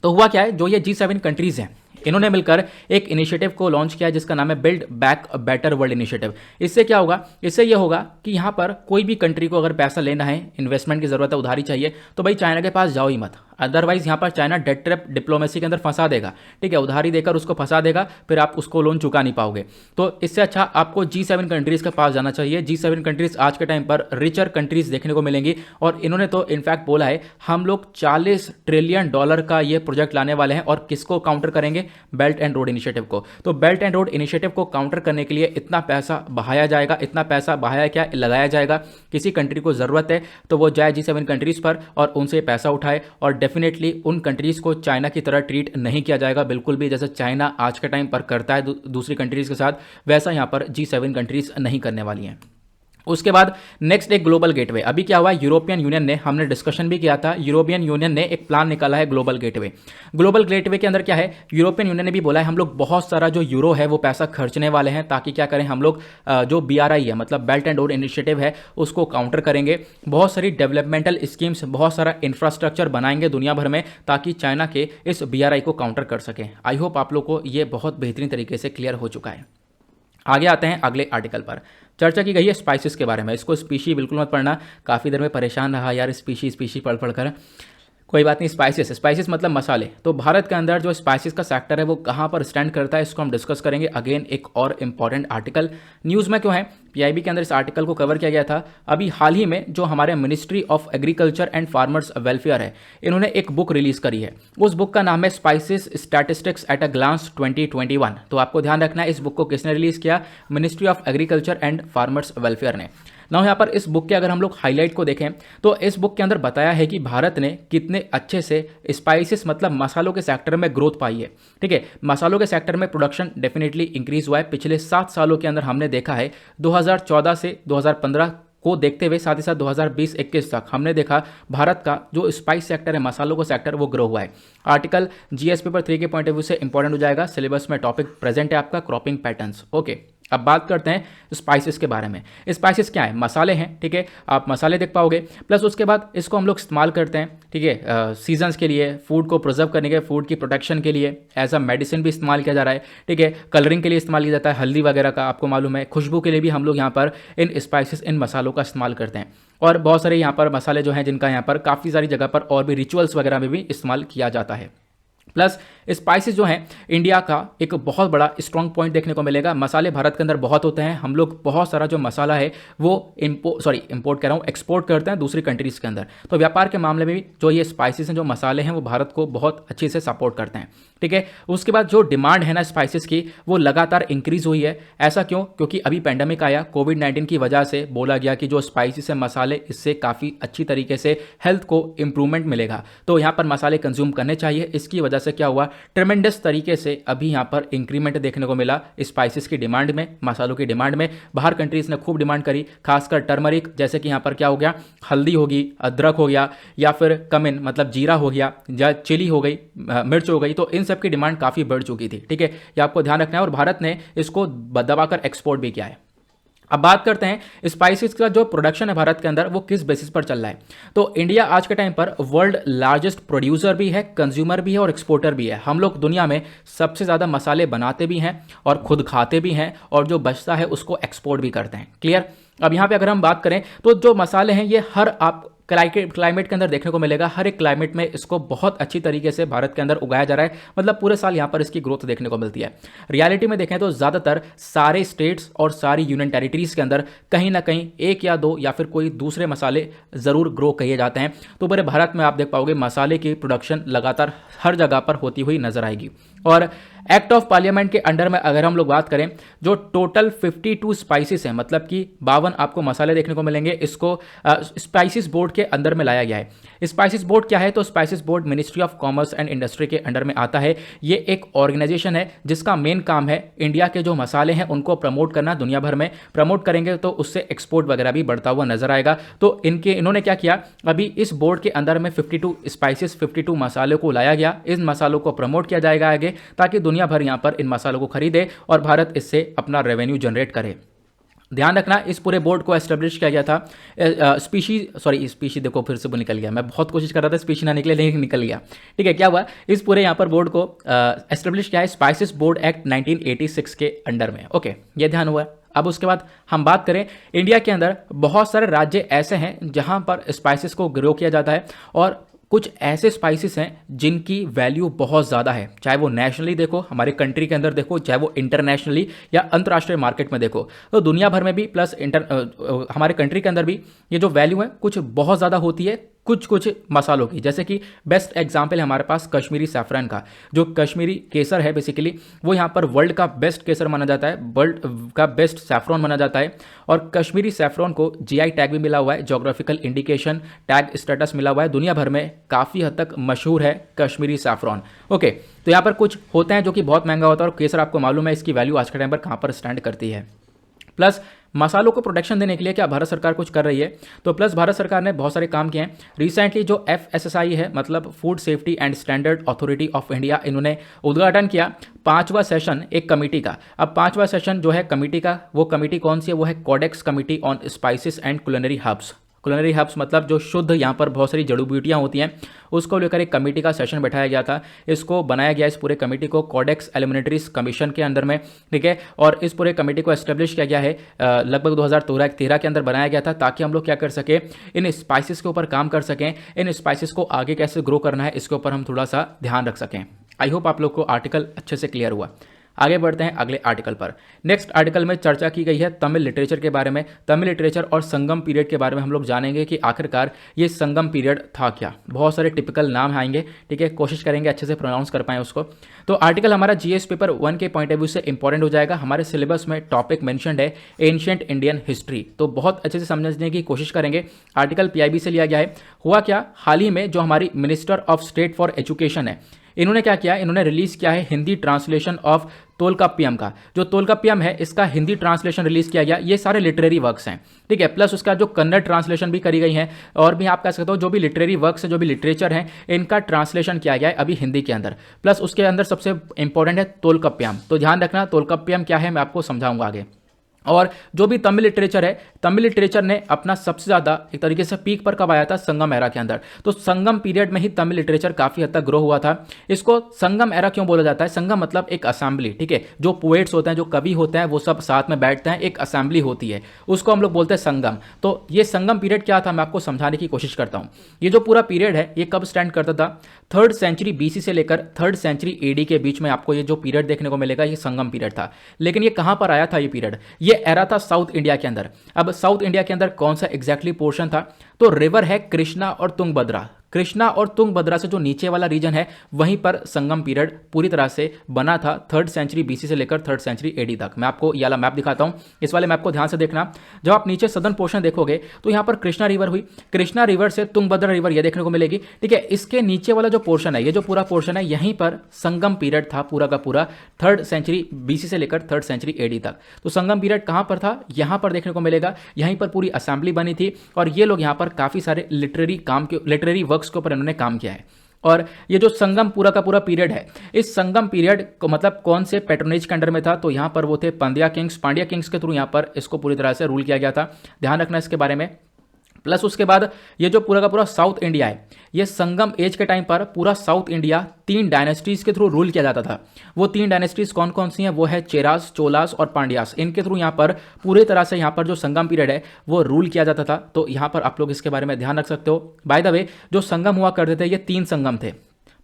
तो हुआ क्या है, जो ये G7 कंट्रीज हैं इन्होंने मिलकर एक इनिशिएटिव को लॉन्च किया जिसका नाम है build back a better world initiative. इससे क्या होगा, इससे ये होगा कि यहाँ पर कोई भी कंट्री को अगर पैसा लेना है, इन्वेस्टमेंट की जरूरत है, उधारी चाहिए, तो भाई चाइना के पास जाओ ही मत, अदरवाइज यहाँ पर चाइना डेट ट्रैप डिप्लोमेसी के अंदर फंसा देगा, ठीक है, उधारी देकर उसको फंसा देगा, फिर आप उसको लोन चुका नहीं पाओगे। तो इससे अच्छा आपको G7 कंट्रीज के पास जाना चाहिए। G7 कंट्रीज आज के टाइम पर रिचर कंट्रीज देखने को मिलेंगी, और इन्होंने तो इनफैक्ट बोला है हम लोग $40 ट्रिलियन का ये प्रोजेक्ट लाने वाले हैं, और किसको काउंटर करेंगे, बेल्ट एंड रोड इनिशिएटिव को। तो बेल्ट एंड रोड इनिशिएटिव को काउंटर करने के लिए इतना पैसा बहाया जाएगा, इतना पैसा बहाया क्या लगाया जाएगा, किसी कंट्री को जरूरत है तो वो जाए G7 कंट्रीज पर और उनसे पैसा उठाए, और डेफिनेटली उन कंट्रीज को चाइना की तरह ट्रीट नहीं किया जाएगा बिल्कुल भी, जैसे चाइना आज के टाइम पर करता है दूसरी कंट्रीज के साथ, वैसा यहाँ पर G7 कंट्रीज नहीं करने वाली हैं। उसके बाद नेक्स्ट एक ग्लोबल गेटवे। अभी क्या हुआ, यूरोपियन यूनियन ने, हमने डिस्कशन भी किया था, यूरोपियन यूनियन ने एक प्लान निकाला है ग्लोबल गेटवे। ग्लोबल गेटवे के अंदर क्या है, यूरोपियन यूनियन ने भी बोला है हम लोग बहुत सारा जो यूरो है वो पैसा खर्चने वाले हैं, ताकि क्या करें हम लोग जो BRI है, मतलब बेल्ट एंड रोड इनिशिएटिव है, उसको काउंटर करेंगे। बहुत सारी डेवलपमेंटल स्कीम्स, बहुत सारा इंफ्रास्ट्रक्चर बनाएंगे दुनिया भर में, ताकि चाइना के इस BRI को काउंटर कर सकें। आई होप आप लोग को ये बहुत बेहतरीन तरीके से क्लियर हो चुका है। आगे आते हैं अगले आर्टिकल पर। चर्चा की गई है स्पाइसेस के बारे में। इसको स्पीशी बिल्कुल मत पढ़ना, काफ़ी देर में परेशान रहा यार स्पीशी पढ़ कर, कोई बात नहीं। स्पाइसेस मतलब मसाले। तो भारत के अंदर जो स्पाइसेस का सेक्टर है वो कहाँ पर स्टैंड करता है, इसको हम डिस्कस करेंगे। अगेन एक और इंपॉर्टेंट आर्टिकल न्यूज़ में क्यों है, PIB के अंदर इस आर्टिकल को कवर किया गया था। अभी हाल ही में जो हमारे ministry of agriculture and farmers welfare है, इन्होंने एक बुक रिलीज करी है। उस बुक का नाम है spices statistics at a glance 2021। तो आपको ध्यान रखना है, इस बुक को किसने रिलीज किया, ministry of agriculture and farmers welfare ने। ना यहाँ पर इस बुक के अगर हम लोग हाईलाइट को देखें तो इस बुक के अंदर बताया है कि भारत ने कितने अच्छे से स्पाइसेस मतलब मसालों के सेक्टर में ग्रोथ पाई है, ठीक है। मसालों के सेक्टर में प्रोडक्शन डेफिनेटली इंक्रीज हुआ है पिछले 7 सालों के अंदर। हमने देखा है 2014 से 2015 को देखते हुए, साथ ही साथ 2020-21 तक हमने देखा भारत का जो स्पाइस सेक्टर है, मसालों का सेक्टर, वो ग्रो हुआ है। आर्टिकल GS पेपर 3 के पॉइंट ऑफ व्यू से इंपॉर्टेंट हो जाएगा। सिलेबस में टॉपिक प्रेजेंट है आपका क्रॉपिंग पैटर्न्स। ओके, अब बात करते हैं स्पाइसेस के बारे में। स्पाइसेस क्या है, मसाले हैं, ठीक है, आप मसाले देख पाओगे। प्लस उसके बाद इसको हम लोग इस्तेमाल करते हैं, ठीक है, सीजन्स के लिए, फूड को प्रिजर्व करने के, फूड की प्रोटेक्शन के लिए, एज अ मेडिसिन भी इस्तेमाल किया जा रहा है, ठीक है। कलरिंग के लिए इस्तेमाल किया जाता है, हल्दी वगैरह का आपको मालूम है। खुशबू के लिए भी हम लोग यहाँ पर इन स्पाइसेस, इन मसालों का इस्तेमाल करते हैं। और बहुत सारे यहाँ पर मसाले जो हैं जिनका यहाँ पर काफ़ी सारी जगह पर और भी रिचुअल्स वगैरह में भी इस्तेमाल किया जाता है। प्लस स्पाइसेस जो हैं इंडिया का एक बहुत बड़ा स्ट्रॉन्ग पॉइंट देखने को मिलेगा। मसाले भारत के अंदर बहुत होते हैं, हम लोग बहुत सारा जो मसाला है वो इंपोर्ट कर रहा हूँ, एक्सपोर्ट करते हैं दूसरी कंट्रीज़ के अंदर। तो व्यापार के मामले में भी जो ये स्पाइसेस हैं, जो मसाले हैं, वो भारत को बहुत अच्छे से सपोर्ट करते हैं, ठीक है। उसके बाद जो डिमांड है ना स्पाइसेस की, वो लगातार इंक्रीज हुई है। ऐसा क्यों, क्योंकि अभी पैंडेमिक आया, कोविड-19 की वजह से बोला गया कि जो स्पाइसेस है, मसाले, इससे काफ़ी अच्छी तरीके से हेल्थ को इंप्रूवमेंट मिलेगा, तो यहाँ पर मसाले कंज्यूम करने चाहिए। इसकी वजह से क्या हुआ, ट्रेमेंडस तरीके से अभी यहाँ पर इंक्रीमेंट देखने को मिला स्पाइसेस की डिमांड में, मसालों की डिमांड में। बाहर कंट्रीज ने खूब डिमांड करी, खासकर टर्मरिक, जैसे कि यहाँ पर क्या हो गया, हल्दी होगी, अदरक हो गया, या फिर कमिन मतलब जीरा हो गया, या चिली हो गई, मिर्च हो गई, तो इन सब की डिमांड काफ़ी बढ़ चुकी थी। ठीक है, ये आपको ध्यान रखना है। और भारत ने इसको दबाकर एक्सपोर्ट भी किया है। अब बात करते हैं स्पाइसेस का जो प्रोडक्शन है भारत के अंदर वो किस बेसिस पर चल रहा है। तो इंडिया आज के टाइम पर वर्ल्ड लार्जेस्ट प्रोड्यूसर भी है, कंज्यूमर भी है और एक्सपोर्टर भी है। हम लोग दुनिया में सबसे ज़्यादा मसाले बनाते भी हैं और खुद खाते भी हैं, और जो बचता है उसको एक्सपोर्ट भी करते हैं। क्लियर। अब यहाँ पे अगर हम बात करें तो जो मसाले हैं ये हर आप क्लाइमेट के अंदर देखने को मिलेगा। हर एक क्लाइमेट में इसको बहुत अच्छी तरीके से भारत के अंदर उगाया जा रहा है, मतलब पूरे साल यहाँ पर इसकी ग्रोथ देखने को मिलती है। रियलिटी में देखें तो ज़्यादातर सारे स्टेट्स और सारी यूनियन टेरिटरीज़ के अंदर कहीं ना कहीं एक या दो या फिर कोई दूसरे मसाले ज़रूर ग्रो किए जाते हैं। तो पूरे भारत में आप देख पाओगे मसाले की प्रोडक्शन लगातार हर जगह पर होती हुई नजर आएगी। और एक्ट ऑफ पार्लियामेंट के अंडर में अगर हम लोग बात करें, जो टोटल 52 स्पाइसेस हैं, मतलब कि 52 आपको मसाले देखने को मिलेंगे, इसको स्पाइसेस बोर्ड के अंदर में लाया गया है। स्पाइसेस बोर्ड क्या है? तो spices board ministry of commerce and industry के अंडर में आता है। ये एक ऑर्गेनाइजेशन है जिसका मेन काम है इंडिया के जो मसाले हैं उनको प्रमोट करना। दुनिया भर में प्रमोट करेंगे तो उससे एक्सपोर्ट वगैरह भी बढ़ता हुआ नजर आएगा। तो इन्होंने क्या किया, अभी इस बोर्ड के अंदर में 52 स्पाइसेस 52 मसालों को लाया गया। इन मसालों को प्रमोट किया जाएगा आगे, ताकि दुनिया भर यहाँ पर इन मसालों को खरीदे और भारत इससे अपना रेवेन्यू जनरेट करे। ध्यान रखना, इस पूरे बोर्ड को एस्टेब्लिश किया गया था स्पीशी देखो फिर से वो निकल गया, मैं बहुत कोशिश कर रहा था स्पीशी ना निकले लेकिन निकल गया। ठीक है, क्या हुआ, इस पूरे यहाँ पर बोर्ड को एस्टेब्लिश किया है स्पाइसेस बोर्ड एक्ट 1986 के अंडर में। ओके, ये ध्यान हुआ। अब उसके बाद हम बात करें, इंडिया के अंदर बहुत सारे राज्य ऐसे हैं जहां पर स्पाइसेस को ग्रो किया जाता है, और कुछ ऐसे स्पाइसेस हैं जिनकी वैल्यू बहुत ज़्यादा है, चाहे वो नेशनली देखो, हमारे कंट्री के अंदर देखो, चाहे वो इंटरनेशनली या अंतर्राष्ट्रीय मार्केट में देखो, तो दुनिया भर में भी प्लस हमारे कंट्री के अंदर भी ये जो वैल्यू है कुछ बहुत ज़्यादा होती है कुछ कुछ मसालों की। जैसे कि बेस्ट एग्जाम्पल है हमारे पास कश्मीरी सैफरन का। जो कश्मीरी केसर है बेसिकली वो यहाँ पर वर्ल्ड का बेस्ट केसर माना जाता है, वर्ल्ड का बेस्ट सैफरॉन माना जाता है, और कश्मीरी सैफरॉन को जीआई टैग भी मिला हुआ है, जोग्राफिकल इंडिकेशन टैग स्टेटस मिला हुआ है। दुनिया भर में काफ़ी हद तक मशहूर है कश्मीरी सैफरॉन। ओके, तो यहाँ पर कुछ होते हैं जो कि बहुत महंगा होता है, और केसर आपको मालूम है इसकी वैल्यू आज के टाइम पर कहाँ पर स्टैंड करती है। प्लस मसालों को प्रोटेक्शन देने के लिए क्या भारत सरकार कुछ कर रही है, तो प्लस भारत सरकार ने बहुत सारे काम किए हैं। रिसेंटली जो FSSAI है, मतलब food safety and standard authority of India, इन्होंने उद्घाटन किया 5वां सेशन एक कमेटी का। अब 5वां सेशन जो है कमेटी का, वो कमेटी कौन सी है, वो है codex committee on spices and culinary herbs. Culinary herbs मतलब जो शुद्ध यहाँ पर बहुत सारी जड़ी बूटियाँ होती हैं, उसको लेकर एक कमेटी का सेशन बैठाया गया था। इसको बनाया गया, इस पूरे कमेटी को कोडेक्स एलिमिनेटरीज कमीशन के अंदर में, ठीक है। और इस पूरे कमेटी को एस्टेब्लिश किया गया है लगभग 2013 के अंदर बनाया गया था, ताकि हम लोग क्या कर सकें, इन स्पाइसेस के ऊपर काम कर सकें, इन स्पाइसेस को आगे कैसे ग्रो करना है इसके ऊपर हम थोड़ा सा ध्यान रख सकें। आई होप आप लोग को आर्टिकल अच्छे से क्लियर हुआ। आगे बढ़ते हैं अगले आर्टिकल पर। नेक्स्ट आर्टिकल में चर्चा की गई है तमिल लिटरेचर के बारे में। तमिल लिटरेचर और संगम पीरियड के बारे में हम लोग जानेंगे कि आखिरकार ये संगम पीरियड था क्या। बहुत सारे टिपिकल नाम आएंगे, ठीक है, कोशिश करेंगे अच्छे से प्रोनाउंस कर पाएं उसको। तो आर्टिकल हमारा जीएस पेपर 1 के पॉइंट ऑफ व्यू से इंपॉर्टेंट हो जाएगा। हमारे सिलेबस में टॉपिक मेंशन्ड है एंशिएंट इंडियन हिस्ट्री, तो बहुत अच्छे से समझने की कोशिश करेंगे। आर्टिकल पीआईबी से लिया गया है। हुआ क्या, हाल ही में जो हमारी minister of state for education है, इन्होंने क्या किया, इन्होंने रिलीज किया है हिंदी ट्रांसलेशन ऑफ तोलकाप्पियम का। जो तोलकाप्पियम है इसका हिंदी ट्रांसलेशन रिलीज किया गया। ये सारे लिटरेरी वर्क्स हैं, ठीक है, प्लस उसका जो कन्नड़ ट्रांसलेशन भी करी गई है, और भी आप कह सकते हो जो भी लिटरेरी वर्क्स है, जो भी लिटरेचर है, इनका ट्रांसलेशन किया गया है अभी हिंदी के अंदर। प्लस उसके अंदर सबसे इंपॉर्टेंट है तोलकाप्पियम। तो ध्यान रखना तोलकाप्पियम क्या है, मैं आपको समझाऊंगा आगे। और जो भी तमिल लिटरेचर है, तमिल लिटरेचर ने अपना सबसे ज़्यादा एक तरीके से पीक पर कब आया था, संगम एरा के अंदर। तो संगम पीरियड में ही तमिल लिटरेचर काफ़ी हद तक ग्रो हुआ था। इसको संगम एरा क्यों बोला जाता है? संगम मतलब एक असेंबली, ठीक है, जो पोएट्स होते हैं, जो कवि होते हैं, वो सब साथ में बैठते हैं, एक असेंबली होती है, उसको हम लोग बोलते हैं संगम। तो ये संगम पीरियड क्या था, मैं आपको समझाने की कोशिश करता हूँ। ये जो पूरा पीरियड है ये कब स्टैंड करता था, 3rd सेंचुरी BC से लेकर 3rd सेंचुरी AD के बीच में आपको ये जो पीरियड देखने को मिलेगा, ये संगम पीरियड था। लेकिन ये कहाँ पर आया था ये पीरियड, ये एरा था साउथ इंडिया के अंदर। अब साउथ इंडिया के अंदर कौन सा एग्जैक्टली पोर्शन था, तो रिवर है कृष्णा और तुंगभद्रा। कृष्णा और तुंगभद्रा से जो नीचे वाला रीजन है वहीं पर संगम पीरियड पूरी तरह से बना था 3rd सेंचुरी बीसी से लेकर 3rd सेंचुरी एडी तक। मैं आपको ये वाला मैप दिखाता हूं, इस वाले मैप को ध्यान से देखना। जब आप नीचे सदर्न पोर्शन देखोगे तो यहां पर कृष्णा रिवर हुई, कृष्णा रिवर से तुंगभद्रा रिवर ये देखने को मिलेगी, ठीक है। इसके नीचे वाला जो पोर्शन है, ये जो पूरा पोर्शन है, यहीं पर संगम पीरियड था पूरा का पूरा 3rd सेंचुरी बीसी से लेकर 3rd सेंचुरी एडी तक। तो संगम पीरियड कहां पर था, यहां पर देखने को मिलेगा। यहीं पर पूरी असेंबली बनी थी और ये लोग यहां पर काफी सारे लिटरेरी वर्क्स के ऊपर इन्होंने काम किया है। और ये जो संगम पूरा का पूरा पीरियड है, इस संगम पीरियड को मतलब कौन से पैट्रोनेज के अंडर में था, तो यहां पर वो थे पांड्या किंग्स के थ्रू यहां पर इसको पूरी तरह से रूल किया गया था। ध्यान रखना इसके बारे में। प्लस उसके बाद ये जो पूरा का पूरा साउथ इंडिया है, ये संगम एज के टाइम पर पूरा साउथ इंडिया 3 डायनेस्टीज के थ्रू रूल किया जाता था। वो 3 डायनेस्टीज कौन कौन सी हैं, वो है चेरास, चोलास और पांड्यास। इनके थ्रू यहाँ पर पूरे तरह से यहाँ पर जो संगम पीरियड है वो रूल किया जाता था। तो यहाँ पर आप लोग इसके बारे में ध्यान रख सकते हो। बाय द वे, जो संगम हुआ करते थे ये 3 संगम थे,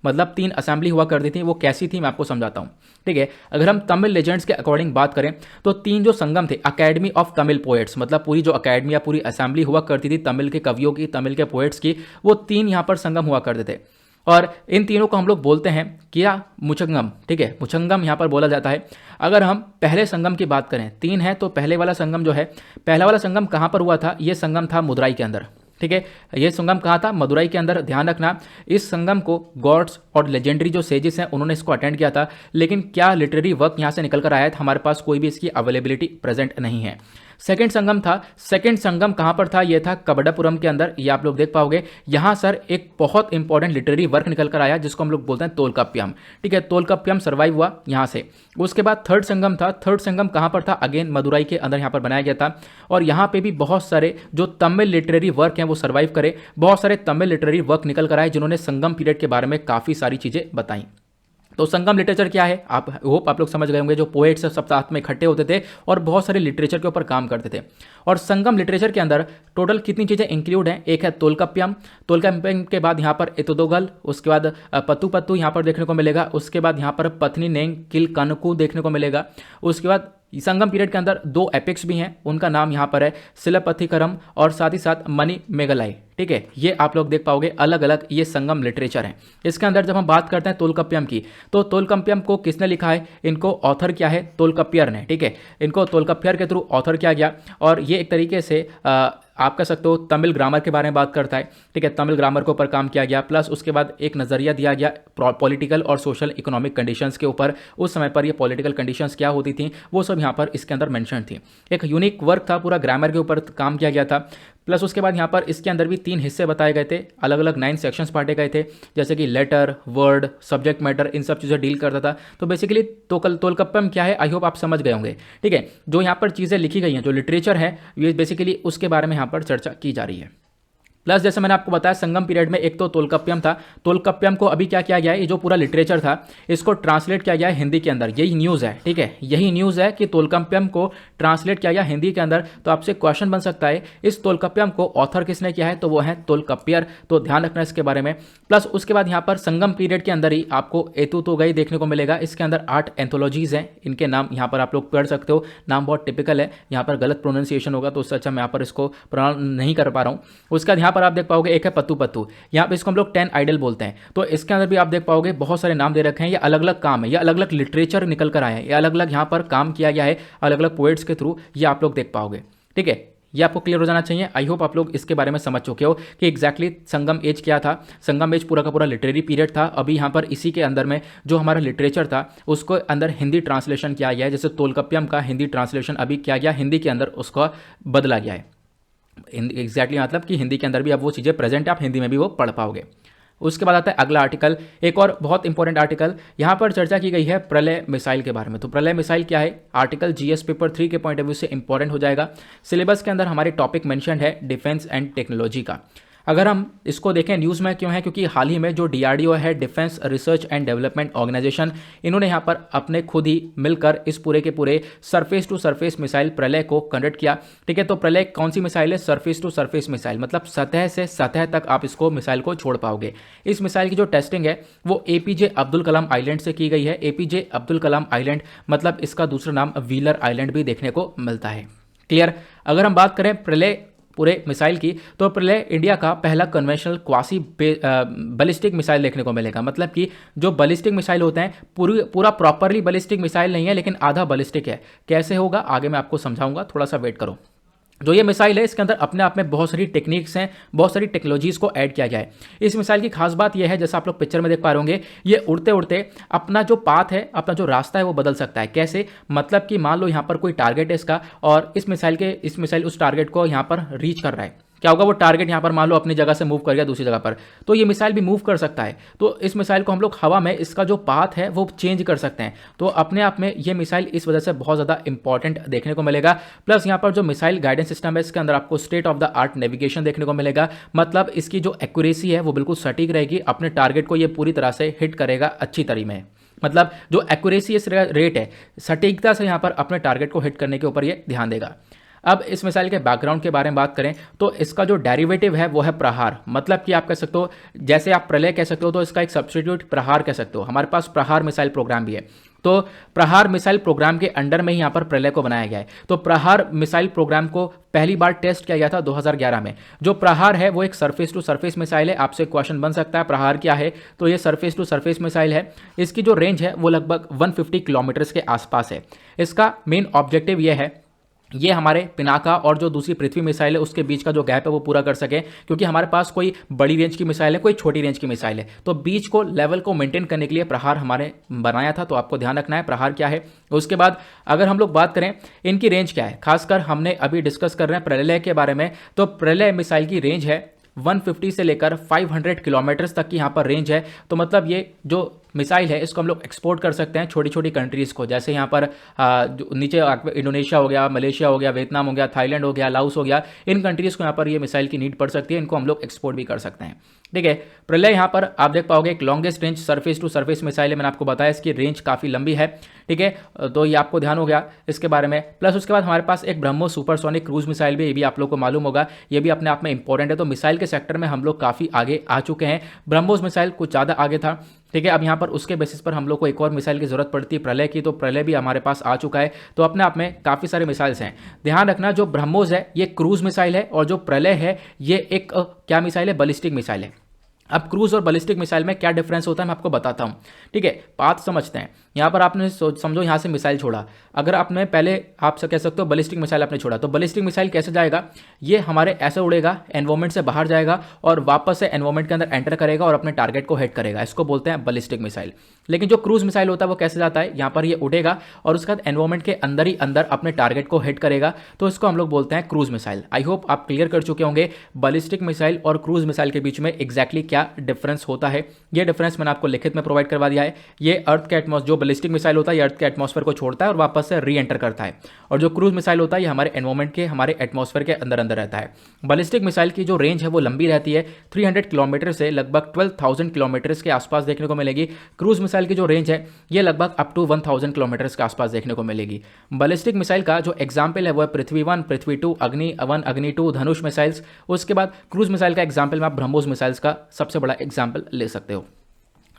मतलब 3 असेंबली हुआ करती थी। वो कैसी थी मैं आपको समझाता हूँ, ठीक है। अगर हम तमिल लेजेंड्स के अकॉर्डिंग बात करें तो 3 जो संगम थे, अकेडमी ऑफ तमिल पोएट्स, मतलब पूरी जो अकेडमी या पूरी असेंबली हुआ करती थी तमिल के कवियों की, तमिल के पोएट्स की, वो 3 यहाँ पर संगम हुआ करते थे। और इन तीनों को हम लोग बोलते हैं क्या, मुचंगम, ठीक है। मुचंगम यहाँ पर बोला जाता है। अगर हम पहले संगम की बात करें, 3 है, तो पहले वाला संगम जो है, पहला वाला संगम कहाँ पर हुआ था, ये संगम था मदुराई के अंदर, ठीक है। ये संगम कहाँ था, मदुराई के अंदर। ध्यान रखना, इस संगम को गॉड्स और लेजेंडरी जो सेजेस हैं उन्होंने इसको अटेंड किया था, लेकिन क्या लिटरेरी वर्क यहाँ से निकल कर आया था, हमारे पास कोई भी इसकी अवेलेबिलिटी प्रेजेंट नहीं है। सेकंड संगम था, सेकंड संगम कहाँ पर था, ये था कबड्डापुरम के अंदर। ये आप लोग देख पाओगे। यहाँ सर एक बहुत इंपॉर्टेंट लिटरेरी वर्क निकल कर आया जिसको हम लोग बोलते हैं तोलकाप्पियम, ठीक है। तोलकाप्पियम सर्वाइव हुआ यहाँ से। उसके बाद थर्ड संगम था, थर्ड संगम कहाँ पर था, अगेन मदुराई के अंदर यहाँ पर बनाया गया था। और यहाँ पे भी बहुत सारे जो तमिल लिटरेरी वर्क हैं वो सर्वाइव करे, बहुत सारे तमिल लिटरेरी वर्क निकल कर आए जिन्होंने संगम पीरियड के बारे में काफ़ी सारी चीज़ें बताई। तो संगम लिटरेचर क्या है, आप होप आप लोग समझ गए होंगे। जो पोएट्स सब साथ में इकट्ठे होते थे और बहुत सारे लिटरेचर के ऊपर काम करते थे। और संगम लिटरेचर के अंदर टोटल कितनी चीज़ें इंक्लूड हैं, एक है तोलकाप्पियम, तोलकाप्पियम के बाद यहाँ पर इतुदोगल, उसके बाद पत्तू पत्तू यहाँ पर देखने को मिलेगा, उसके बाद यहाँ पर पत्नी नेंग किल कनकू देखने को मिलेगा। उसके बाद संगम पीरियड के अंदर 2 एपिक्स भी हैं, उनका नाम यहाँ पर है शिलापथिकरम और साथ ही साथ मणि मेघलाई, ठीक है। ये आप लोग देख पाओगे अलग अलग ये संगम लिटरेचर हैं। इसके अंदर जब हम बात करते हैं तोलकाप्पियम की, तो तोलकाप्पियम को किसने लिखा है, इनको ऑथर किया है तोलकाप्पियर ने, ठीक है। इनको तोलकाप्पियर के थ्रू ऑथर किया गया। और ये एक तरीके से आप कह सकते हो तमिल ग्रामर के बारे में बात करता है, ठीक है। तमिल ग्रामर के ऊपर काम किया गया, प्लस उसके बाद एक नज़रिया दिया गया पॉलिटिकल और सोशल इकोनॉमिक कंडीशंस के ऊपर। उस समय पर ये पॉलिटिकल कंडीशंस क्या होती थी वो सब यहाँ पर इसके अंदर मेंशन थी। एक यूनिक वर्क था, पूरा ग्रामर के ऊपर काम किया गया था। प्लस उसके बाद यहाँ पर इसके अंदर भी 3 हिस्से बताए गए थे, अलग अलग 9 सेक्शंस बांटे गए थे, जैसे कि लेटर, वर्ड, सब्जेक्ट मैटर, इन सब चीज़ें डील करता था। तो बेसिकली तोलकाप्पियम क्या है, आई होप आप समझ गए होंगे, ठीक है। जो यहाँ पर चीज़ें लिखी गई हैं, जो लिटरेचर है, ये बेसिकली उसके बारे में यहाँ पर चर्चा की जा रही है। प्लस जैसे मैंने आपको बताया संगम पीरियड में एक तो तोलकाप्पियम था, तोलकाप्पियम को अभी क्या किया गया है, ये जो पूरा लिटरेचर था इसको ट्रांसलेट किया गया है हिंदी के अंदर। यही न्यूज़ है, ठीक है, यही न्यूज़ है कि तोलकाप्पियम को ट्रांसलेट किया गया हिंदी के अंदर। तो आपसे क्वेश्चन बन सकता है इस तोलकाप्पियम को ऑथर किसने किया है, तो वो है तोलकाप्पियर। तो ध्यान रखना इसके बारे में। प्लस उसके बाद यहाँ पर संगम पीरियड के अंदर ही आपको एतुतोगई देखने को मिलेगा। इसके अंदर 8 एंथोलॉजीज हैं, इनके नाम यहाँ पर आप लोग पढ़ सकते हो। नाम बहुत टिपिकल है, यहाँ पर गलत प्रोनाउंसिएशन होगा तो उससे अच्छा मैं यहाँ पर इसको प्रोनाउंस नहीं कर पा रहा हूँ। उसके बाद यहाँ पर आप देख पाओगे एक है पत्तू पत्तू, यहाँ पे इसको हम लोग 10 आइडल बोलते हैं। तो इसके अंदर भी आप देख पाओगे बहुत सारे नाम दे रखे हैं। ये अलग अलग काम है, ये अलग अलग लिटरेचर निकल कर आया है, ये अलग अलग यहाँ पर काम किया गया है अलग अलग पोएट्स के थ्रू, ये आप लोग देख पाओगे, ठीक है। ये आपको क्लियर हो जाना चाहिए। आई होप आप लोग इसके बारे में समझ चुके हो कि एग्जैक्टली संगम एज क्या था। संगम एज पूरा का पूरा लिटरेरी पीरियड था। अभी यहाँ पर इसी के अंदर में जो हमारा लिटरेचर था उसको अंदर हिंदी ट्रांसलेशन किया गया है। जैसे तोलकाप्पियम का हिंदी ट्रांसलेशन अभी किया गया, हिंदी के अंदर उसका बदला गया है। एग्जैक्टली मतलब कि हिंदी के अंदर भी अब वो चीज़ें प्रेजेंट है, आप हिंदी में भी वो पढ़ पाओगे। उसके बाद आता है अगला आर्टिकल, एक और बहुत इंपॉर्टेंट आर्टिकल। यहाँ पर चर्चा की गई है प्रलय मिसाइल के बारे में। तो प्रलय मिसाइल क्या है, आर्टिकल जीएस पेपर 3 के पॉइंट ऑफ व्यू से इंपॉर्टेंट हो जाएगा। सिलेबस के अंदर हमारे टॉपिक मेंशन है डिफेंस एंड टेक्नोलॉजी का। अगर हम इसको देखें न्यूज़ में क्यों है, क्योंकि हाल ही में जो डीआरडीओ है, defence research and development organisation, इन्होंने यहाँ पर अपने खुद ही मिलकर इस पूरे के पूरे सरफेस टू सरफेस मिसाइल प्रलय को कंडक्ट किया, ठीक है। तो प्रलय कौन सी मिसाइल है, सरफेस टू सरफेस मिसाइल, मतलब सतह से सतह तक आप इसको मिसाइल को छोड़ पाओगे। इस मिसाइल की जो टेस्टिंग है वो एपीजे अब्दुल कलाम आइलैंड से की गई है। एपीजे अब्दुल कलाम आइलैंड मतलब इसका दूसरा नाम व्हीलर आइलैंड भी देखने को मिलता है। क्लियर। अगर हम बात करें प्रलय पूरे मिसाइल की, तो पहले इंडिया का पहला कन्वेंशनल क्वासी बैलिस्टिक मिसाइल देखने को मिलेगा। मतलब कि जो बैलिस्टिक मिसाइल होते हैं पूरा प्रॉपरली बैलिस्टिक मिसाइल नहीं है, लेकिन आधा बैलिस्टिक है। कैसे होगा आगे मैं आपको समझाऊंगा, थोड़ा सा वेट करो। जो ये मिसाइल है इसके अंदर अपने आप में बहुत सारी टेक्निक्स हैं, बहुत सारी टेक्नोलॉजीज को ऐड किया जाए। इस मिसाइल की खास बात यह है, जैसा आप लोग पिक्चर में देख पा रहे होंगे, ये उड़ते उड़ते अपना जो पाथ है, अपना जो रास्ता है वो बदल सकता है। कैसे? मतलब कि मान लो यहाँ पर कोई टारगेट है इसका, और इस मिसाइल उस टारगेट को यहाँ पर रीच कर रहा है। क्या होगा? वो टारगेट यहाँ पर मान लो अपनी जगह से मूव कर गया दूसरी जगह पर, तो ये मिसाइल भी मूव कर सकता है। तो इस मिसाइल को हम लोग हवा में इसका जो पाथ है वो चेंज कर सकते हैं। तो अपने आप में ये मिसाइल इस वजह से बहुत ज़्यादा इंपॉर्टेंट देखने को मिलेगा। प्लस यहाँ पर जो मिसाइल गाइडेंस सिस्टम है इसके अंदर आपको state of the art navigation देखने को मिलेगा। मतलब इसकी जो एक्यूरेसी है वो बिल्कुल सटीक रहेगी, अपने टारगेट को ये पूरी तरह से हिट करेगा अच्छी तरीके में। मतलब जो एक्यूरेसी इस रेट है, सटीकता से यहाँ पर अपने टारगेट को हिट करने के ऊपर ये ध्यान देगा। अब इस मिसाइल के बैकग्राउंड के बारे में बात करें तो इसका जो डेरिवेटिव है वो है प्रहार। मतलब कि आप कह सकते हो, जैसे आप प्रलय कह सकते हो, तो इसका एक सब्स्टिट्यूट प्रहार कह सकते हो। हमारे पास प्रहार मिसाइल प्रोग्राम भी है, तो प्रहार मिसाइल प्रोग्राम के अंडर में ही यहाँ पर प्रलय को बनाया गया है। तो प्रहार मिसाइल प्रोग्राम को पहली बार टेस्ट किया गया था 2011 में। जो प्रहार है वो एक सरफेस टू सरफेस मिसाइल है। आपसे क्वेश्चन बन सकता है प्रहार क्या है, तो ये सरफेस टू सरफेस मिसाइल है। इसकी जो रेंज है वो लगभग 150 किलोमीटर्स के आसपास है। इसका मेन ऑब्जेक्टिव ये है, ये हमारे पिनाका और जो दूसरी पृथ्वी मिसाइल है उसके बीच का जो गैप है वो पूरा कर सके, क्योंकि हमारे पास कोई बड़ी रेंज की मिसाइल है, कोई छोटी रेंज की मिसाइल है। तो बीच को लेवल को मेंटेन करने के लिए प्रहार हमारे बनाया था। तो आपको ध्यान रखना है प्रहार क्या है। उसके बाद अगर हम लोग बात करें इनकी रेंज क्या है, खासकर हमने अभी डिस्कस कर रहे हैं प्रलय के बारे में, तो प्रलय मिसाइल की रेंज है 150 से लेकर 500 किलोमीटर्स तक की यहाँ पर रेंज है। तो मतलब ये जो मिसाइल है इसको हम लोग एक्सपोर्ट कर सकते हैं छोटी छोटी कंट्रीज़ को। जैसे यहाँ पर जो नीचे इंडोनेशिया हो गया, मलेशिया हो गया, वियतनाम हो गया, थाईलैंड हो गया, लाओस हो गया, इन कंट्रीज़ को यहाँ पर ये मिसाइल की नीड पड़ सकती है। इनको हम लोग एक्सपोर्ट भी कर सकते हैं। ठीक है, प्रलय यहाँ पर आप देख पाओगे एक longest range surface to surface missile है। मैंने आपको बताया इसकी रेंज काफ़ी लंबी है। ठीक है, तो ये आपको ध्यान हो गया इसके बारे में। प्लस उसके बाद हमारे पास एक ब्रह्मोस सुपरसोनिक क्रूज मिसाइल भी, ये भी आप लोग को मालूम होगा, ये भी अपने आप में इंपॉर्टेंट है। तो मिसाइल के सेक्टर में हम लोग काफ़ी आगे आ चुके हैं। ब्रह्मोस मिसाइल कुछ ज़्यादा आगे था। ठीक है, अब यहाँ पर उसके बेसिस पर हम लोग को एक और मिसाइल की जरूरत पड़ती है प्रलय की, तो प्रलय भी हमारे पास आ चुका है। तो अपने आप में काफ़ी सारे मिसाइल्स हैं। ध्यान रखना, जो ब्रह्मोस है ये क्रूज मिसाइल है, और जो प्रलय है ये एक क्या मिसाइल है? बैलिस्टिक मिसाइल है। अब क्रूज और बैलिस्टिक मिसाइल में क्या डिफरेंस होता है मैं आपको बताता हूँ। ठीक है, बात समझते हैं। यहाँ पर आपने समझो यहाँ से मिसाइल छोड़ा, अगर आपने पहले आप कह सकते हो बैलिस्टिक मिसाइल आपने छोड़ा, तो बैलिस्टिक मिसाइल कैसे जाएगा? ये हमारे ऐसे उड़ेगा, एनवायरमेंट से बाहर जाएगा और वापस से एनवायरमेंट के अंदर एंटर करेगा और अपने टारगेट को हिट करेगा। इसको बोलते हैं बैलिस्टिक मिसाइल। लेकिन जो क्रूज मिसाइल होता है वो कैसे जाता है? यहाँ पर ये उड़ेगा और उसके बाद एनवायरमेंट के अंदर ही अंदर अपने टारगेट को हिट करेगा। तो इसको हम लोग बोलते हैं क्रूज मिसाइल। आई होप आप क्लियर कर चुके होंगे बैलिस्टिक मिसाइल और क्रूज मिसाइल के बीच में एग्जैक्टली क्या डिफरेंस होता है। ये डिफरेंस मैंने आपको लिखित में प्रोवाइड करवा दिया है। ये अर्थ के एटमॉस्फेयर, जो बैलिस्टिक मिसाइल होता है ये अर्थ के एटमॉस्फेयर को छोड़ता है और वापस से री एंटर करता है, और जो क्रूज मिसाइल होता है ये हमारे एनवायरमेंट के, हमारे एटमॉस्फेयर के अंदर अंदर रहता है। बैलिस्टिक मिसाइल की जो रेंज है वो लंबी रहती है, 300 किलोमीटर से लगभग 12,000 किलोमीटर के आसपास देखने को मिलेगी। क्रूज मिसाइल की जो रेंज है ये लगभग अप टू 1000 किलोमीटर के आसपास देखने को मिलेगी। बैलिस्टिक मिसाइल का जो एग्जाम्पल है वो है पृथ्वी 1, पृथ्वी 2, अग्नि 1, अग्नि 2, धनुष मिसाइल्स। उसके बाद क्रूज मिसाइल का एग्जाम्पल में आप ब्रह्मोस मिसाइल्स का सबसे बड़ा एग्जाम्पल ले सकते हो।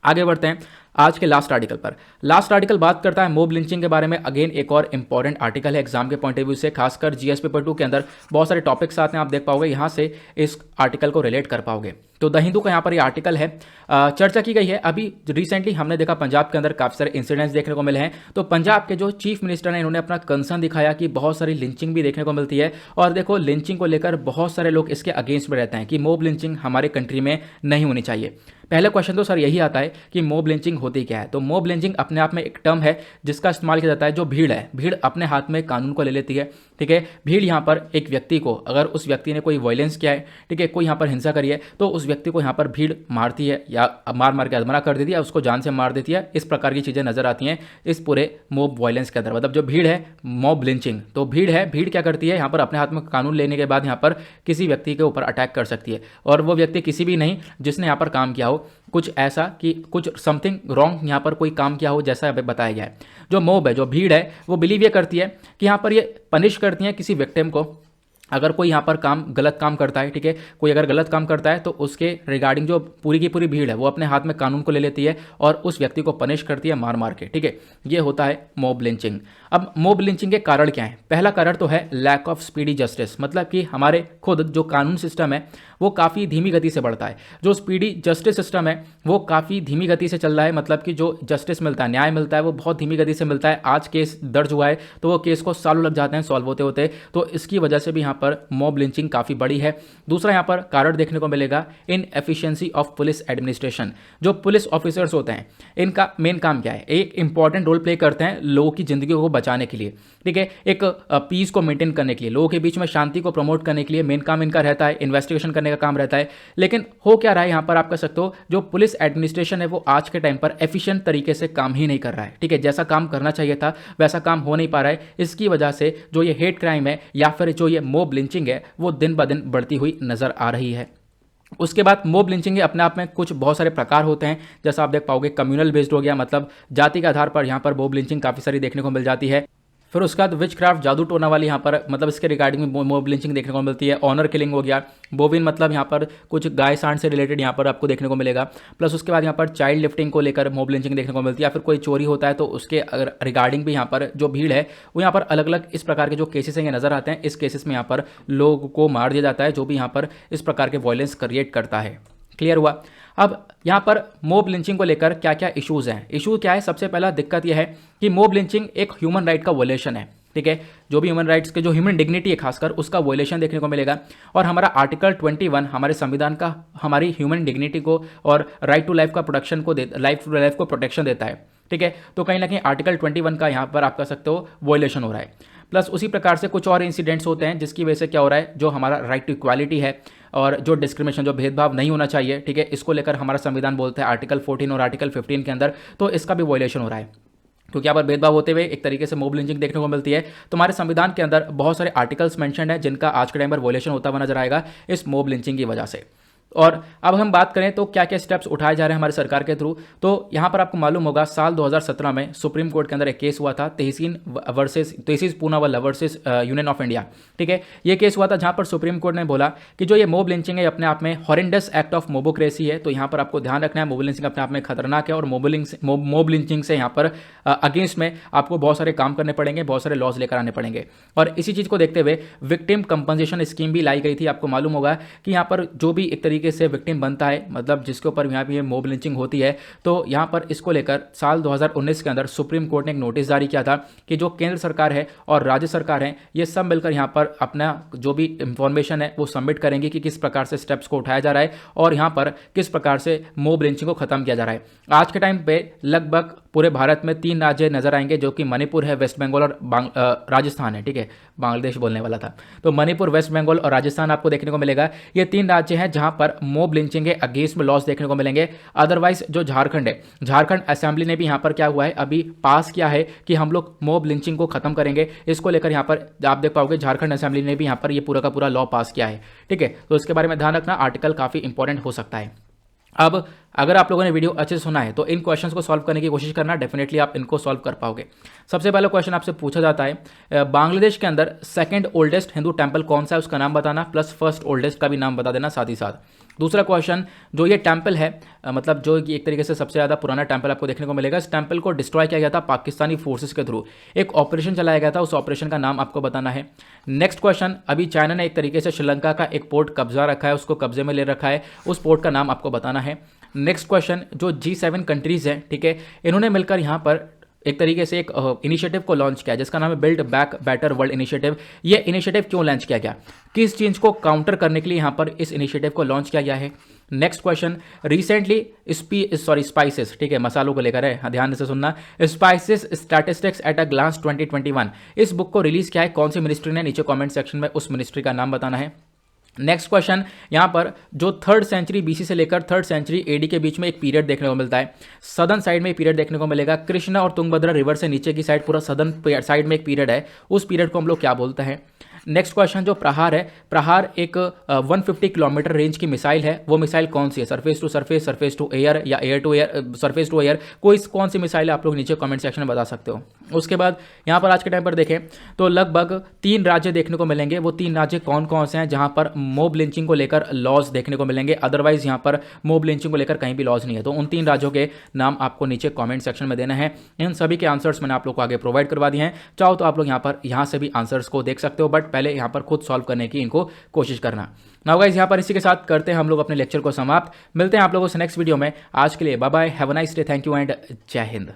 आगे बढ़ते हैं आज के लास्ट आर्टिकल पर। लास्ट आर्टिकल बात करता है मोब लिंचिंग के बारे में। अगेन एक और इंपॉर्टेंट आर्टिकल है एग्जाम के पॉइंट ऑफ व्यू से, खासकर जीएस पेपर 2 के अंदर बहुत सारे टॉपिक्स आते हैं, आप देख पाओगे यहाँ से इस आर्टिकल को रिलेट कर पाओगे। तो द हिंदू का यहाँ पर ये आर्टिकल है, चर्चा की गई है। अभी रिसेंटली हमने देखा पंजाब के अंदर काफ़ी सारे इंसिडेंट्स देखने को मिले हैं। तो पंजाब के जो चीफ मिनिस्टर हैं इन्होंने अपना कंसर्न दिखाया कि बहुत सारी लिंचिंग भी देखने को मिलती है, और देखो लिंचिंग को लेकर बहुत सारे लोग इसके अगेंस्ट में रहते हैं कि मोब लिंचिंग हमारे कंट्री में नहीं होनी चाहिए। पहला क्वेश्चन तो सर यही आता है कि मोब लिंचिंग होती क्या है। तो मोब लिंचिंग अपने आप में एक टर्म है जिसका इस्तेमाल किया जाता है, जो भीड़ है, भीड़ अपने हाथ में कानून को ले लेती है। ठीक है, भीड़ यहाँ पर एक व्यक्ति को, अगर उस व्यक्ति ने कोई वायलेंस किया है, ठीक है, कोई यहाँ पर हिंसा करी है, तो उस व्यक्ति को यहाँ पर भीड़ मारती है या मार के अधमरा कर देती है, उसको जान से मार देती है। इस प्रकार की चीज़ें नजर आती हैं इस पूरे मोब वायलेंस के अंदर। मतलब जो भीड़ है, मॉब लिंचिंग, तो भीड़ है, भीड़ क्या करती है यहाँ पर अपने हाथ में कानून लेने के बाद यहाँ पर किसी व्यक्ति के ऊपर अटैक कर सकती है, और वो व्यक्ति किसी भी नहीं जिसने यहाँ पर काम किया हो कुछ ऐसा कि कुछ समथिंग रॉन्ग यहाँ पर कोई काम किया हो, जैसा अभी बताया गया है। जो मोब है, जो भीड़ है, वो बिलीव ये करती है कि यहाँ पर ये पनिश करती है किसी विक्टिम को। अगर कोई यहाँ पर गलत काम करता है, ठीक है, कोई अगर गलत काम करता है तो उसके रिगार्डिंग जो पूरी की पूरी भीड़ है वो अपने हाथ में कानून को ले लेती है और उस व्यक्ति को पनिश करती है मार के। ठीक है, ये होता है मॉब लिंचिंग। अब मॉब लिंचिंग के कारण क्या है? पहला कारण तो है लैक ऑफ स्पीडी जस्टिस, मतलब कि हमारे खुद जो कानून सिस्टम है वो काफ़ी धीमी गति से बढ़ता है। जो स्पीडी जस्टिस सिस्टम है वो काफ़ी धीमी गति से चल रहा है, मतलब कि जो जस्टिस मिलता है, न्याय मिलता है, वो बहुत धीमी गति से मिलता है। आज केस दर्ज हुआ है तो वो केस को सालों लग जाते हैं सॉल्व होते होते, तो इसकी वजह से भी यहाँ पर मॉब लिंचिंग काफ़ी बड़ी है। दूसरा यहाँ पर कारण देखने को मिलेगा इनएफिशिएंसी ऑफ पुलिस एडमिनिस्ट्रेशन। जो पुलिस ऑफिसर्स होते हैं इनका मेन काम क्या है? एक इंपॉर्टेंट रोल प्ले करते हैं लोगों की जिंदगी को बचाने के लिए, ठीक है, एक पीस को मेंटेन करने के लिए, लोगों के बीच में शांति को प्रमोट करने के लिए मेन काम इनका रहता है, इन्वेस्टिगेशन करने का काम रहता है। लेकिन हो क्या रहा है यहाँ पर आप कह सकते हो, जो पुलिस एडमिनिस्ट्रेशन है वो आज के टाइम पर एफिशिएंट तरीके से काम ही नहीं कर रहा है, ठीक है, जैसा काम करना चाहिए था वैसा काम हो नहीं पा रहा है। इसकी वजह से जो ये हेट क्राइम है या फिर जो ये मॉब लिंचिंग है वो दिन ब दिन बढ़ती हुई नजर आ रही है। उसके बाद मॉब लिंचिंग के अपने आप में कुछ बहुत सारे प्रकार होते हैं, जैसा आप देख पाओगे कम्युनल बेस्ड हो गया, मतलब जाति के आधार पर यहाँ पर मॉब लिंचिंग काफ़ी सारी देखने को मिल जाती है। फिर उसके बाद विच क्राफ्ट, जादू टोना वाली यहाँ पर मतलब इसके रिगार्डिंग में मॉब लिंचिंग देखने को मिलती है। ऑनर किलिंग हो गया, बोविन मतलब यहाँ पर कुछ गाय सांड से रिलेटेड यहाँ पर आपको देखने को मिलेगा। प्लस उसके बाद यहाँ पर चाइल्ड लिफ्टिंग को लेकर मॉब लिंचिंग देखने को मिलती है, या फिर कोई चोरी होता है तो उसके रिगार्डिंग भी यहाँ पर जो भीड़ है वो यहाँ पर अलग अलग इस प्रकार के जो केसेस हैं ये नजर आते हैं। इस केसेस में यहाँ पर लोगों को मार दिया जाता है, जो भी यहाँ पर इस प्रकार के वायलेंस क्रिएट करता है। क्लियर हुआ? अब यहाँ पर मॉब लिंचिंग को लेकर क्या क्या इश्यूज हैं? इशू क्या है? सबसे पहला दिक्कत यह है कि मॉब लिंचिंग एक ह्यूमन राइट का वायलेशन है, ठीक है, जो भी ह्यूमन राइट्स के जो ह्यूमन डिग्निटी है खासकर उसका वायलेशन देखने को मिलेगा। और हमारा आर्टिकल 21 हमारे संविधान का हमारी ह्यूमन डिग्निटी को और राइट टू लाइफ का प्रोटेक्शन को लाइफ को प्रोटेक्शन देता है, ठीक है, तो कहीं ना कहीं आर्टिकल 21 का यहाँ पर आप कह सकते हो वायलेशन हो रहा है। प्लस उसी प्रकार से कुछ और इंसिडेंट्स होते हैं जिसकी वजह से क्या हो रहा है, जो हमारा राइट टू इक्वालिटी है और जो डिस्क्रिमिनेशन, जो भेदभाव नहीं होना चाहिए, ठीक है, इसको लेकर हमारा संविधान बोलता है आर्टिकल 14 और आर्टिकल 15 के अंदर, तो इसका भी वायलेशन हो रहा है। क्योंकि यहाँ पर भेदभाव होते हुए एक तरीके से मॉब लिंचिंग देखने को मिलती है। तो हमारे संविधान के अंदर बहुत सारे आर्टिकल्स मेंशन है जिनका आज के टाइम पर वायलेशन होता हुआ नजर आएगा इस मॉब लिंचिंग की वजह से। और अब हम बात करें तो क्या क्या स्टेप्स उठाए जा रहे हैं हमारी सरकार के थ्रू, तो यहाँ पर आपको मालूम होगा साल 2017 में सुप्रीम कोर्ट के अंदर एक केस हुआ था, Tehseen Poonawalla versus union of India, ठीक है, ये केस हुआ था जहाँ पर सुप्रीम कोर्ट ने बोला कि जो ये मॉब लिंचिंग है अपने आप में हॉरेंडस एक्ट ऑफ मोबोक्रेसी है। तो यहाँ पर आपको ध्यान रखना है, मॉब लिंचिंग अपने आप में खतरनाक है और मॉब लिंचिंग से यहाँ पर अगेंस्ट में आपको बहुत सारे काम करने पड़ेंगे, बहुत सारे लॉज लेकर आने पड़ेंगे। और इसी चीज़ को देखते हुए विक्टिम कंपनसेशन स्कीम भी लाई गई थी। आपको मालूम होगा कि यहाँ पर जो भी एक तरीके से विक्टिम बनता है, मतलब जिसके ऊपर यहाँ पे मॉब लिंचिंग होती है, तो यहाँ पर इसको लेकर साल 2019 के अंदर सुप्रीम कोर्ट ने एक नोटिस जारी किया था कि जो केंद्र सरकार है और राज्य सरकार है ये सब मिलकर यहाँ पर अपना जो भी इंफॉर्मेशन है वो सबमिट करेंगे कि किस प्रकार से स्टेप्स को उठाया जा रहा है और यहाँ पर किस प्रकार से मॉब लिंचिंग को खत्म किया जा रहा है। आज के टाइम पे लगभग पूरे भारत में 3 राज्य नजर आएंगे, जो कि मणिपुर है, वेस्ट बंगाल और राजस्थान है, ठीक है, बांग्लादेश बोलने वाला था, तो मणिपुर, वेस्ट बंगाल और राजस्थान आपको देखने को मिलेगा। ये 3 राज्य हैं जहां पर मॉब लिंचिंग के अगेंस्ट में लॉस देखने को मिलेंगे। अदरवाइज जो झारखंड है, झारखंड असेंबली ने भी यहाँ पर क्या हुआ है, अभी पास किया है कि हम लोग मॉब लिंचिंग को खत्म करेंगे। इसको लेकर यहाँ पर आप देख पाओगे झारखंड असेंबली ने भी यहाँ पर ये पूरा का पूरा लॉ पास किया है, ठीक है, तो इसके बारे में ध्यान रखना, आर्टिकल काफी इंपॉर्टेंट हो सकता है। अब अगर आप लोगों ने वीडियो अच्छे से सुना है तो इन क्वेश्चंस को सॉल्व करने की कोशिश करना, डेफिनेटली आप इनको सॉल्व कर पाओगे। सबसे पहला क्वेश्चन आपसे पूछा जाता है बांग्लादेश के अंदर सेकंड ओल्डेस्ट हिंदू टेंपल कौन सा है, उसका नाम बताना, प्लस फर्स्ट ओल्डेस्ट का भी नाम बता देना साथ ही साथ। दूसरा क्वेश्चन, जो ये टेंपल है मतलब जो एक तरीके से सबसे ज़्यादा पुराना टेंपल आपको देखने को मिलेगा, इस टेंपल को डिस्ट्रॉय किया गया था पाकिस्तानी फोर्सेस के थ्रू, एक ऑपरेशन चलाया गया था, उस ऑपरेशन का नाम आपको बताना है। नेक्स्ट क्वेश्चन, अभी चाइना ने एक तरीके से श्रीलंका का एक पोर्ट कब्जा रखा है, उसको कब्जे में ले रखा है, उस पोर्ट का नाम आपको बताना है। नेक्स्ट क्वेश्चन, जो G7 कंट्रीज हैं, ठीक है, इन्होंने मिलकर यहाँ पर एक तरीके से एक इनिशिएटिव को लॉन्च किया जिसका नाम है build back better world initiative. ये इनिशिएटिव क्यों लॉन्च किया गया, किस चीज़ को काउंटर करने के लिए यहाँ पर इस इनिशिएटिव को लॉन्च किया गया है। नेक्स्ट क्वेश्चन, रिसेंटली स्पाइसेस, ठीक है, मसालों को लेकर है, ध्यान से सुनना, spices statistics at a glance 2021, इस बुक को रिलीज किया है कौन सी मिनिस्ट्री ने, नीचे कमेंट सेक्शन में उस मिनिस्ट्री का नाम बताना है। नेक्स्ट क्वेश्चन, यहाँ पर जो 3rd सेंचुरी BC से लेकर 3rd सेंचुरी AD के बीच में एक पीरियड देखने को मिलता है, सदर्न साइड में एक पीरियड देखने को मिलेगा, कृष्णा और तुंगभद्रा रिवर से नीचे की साइड पूरा सदर्न साइड में एक पीरियड है, उस पीरियड को हम लोग क्या बोलते हैं। नेक्स्ट क्वेश्चन, जो प्रहार है, प्रहार एक 150 किलोमीटर रेंज की मिसाइल है, वो मिसाइल कौन सी है, surface to surface, surface to air या air to air, surface to air, कोई कौन सी मिसाइल है, आप लोग नीचे कमेंट सेक्शन में बता सकते हो। उसके बाद यहाँ पर आज के टाइम पर देखें तो लगभग 3 राज्य देखने को मिलेंगे। वो 3 राज्य कौन कौन से हैं जहाँ पर मॉब लिंचिंग को लेकर लॉज देखने को मिलेंगे, अदरवाइज यहाँ पर मॉब लिंचिंग को लेकर कहीं भी लॉज नहीं है। तो उन 3 राज्यों के नाम आपको नीचे कमेंट सेक्शन में देना है। इन सभी के आंसर्स मैंने आप लोग को आगे प्रोवाइड करवा दिए हैं। चाहो तो आप लोग यहाँ से भी आंसर्स को देख सकते हो, बट पहले यहाँ पर खुद सॉल्व करने की इनको कोशिश करना। नाउ गाइस, यहाँ पर इसी के साथ करते हैं हम लोग अपने लेक्चर को समाप्त। मिलते हैं आप लोगों से नेक्स्ट वीडियो में। आज के लिए bye bye, have a nice day, thank you and जय हिंद।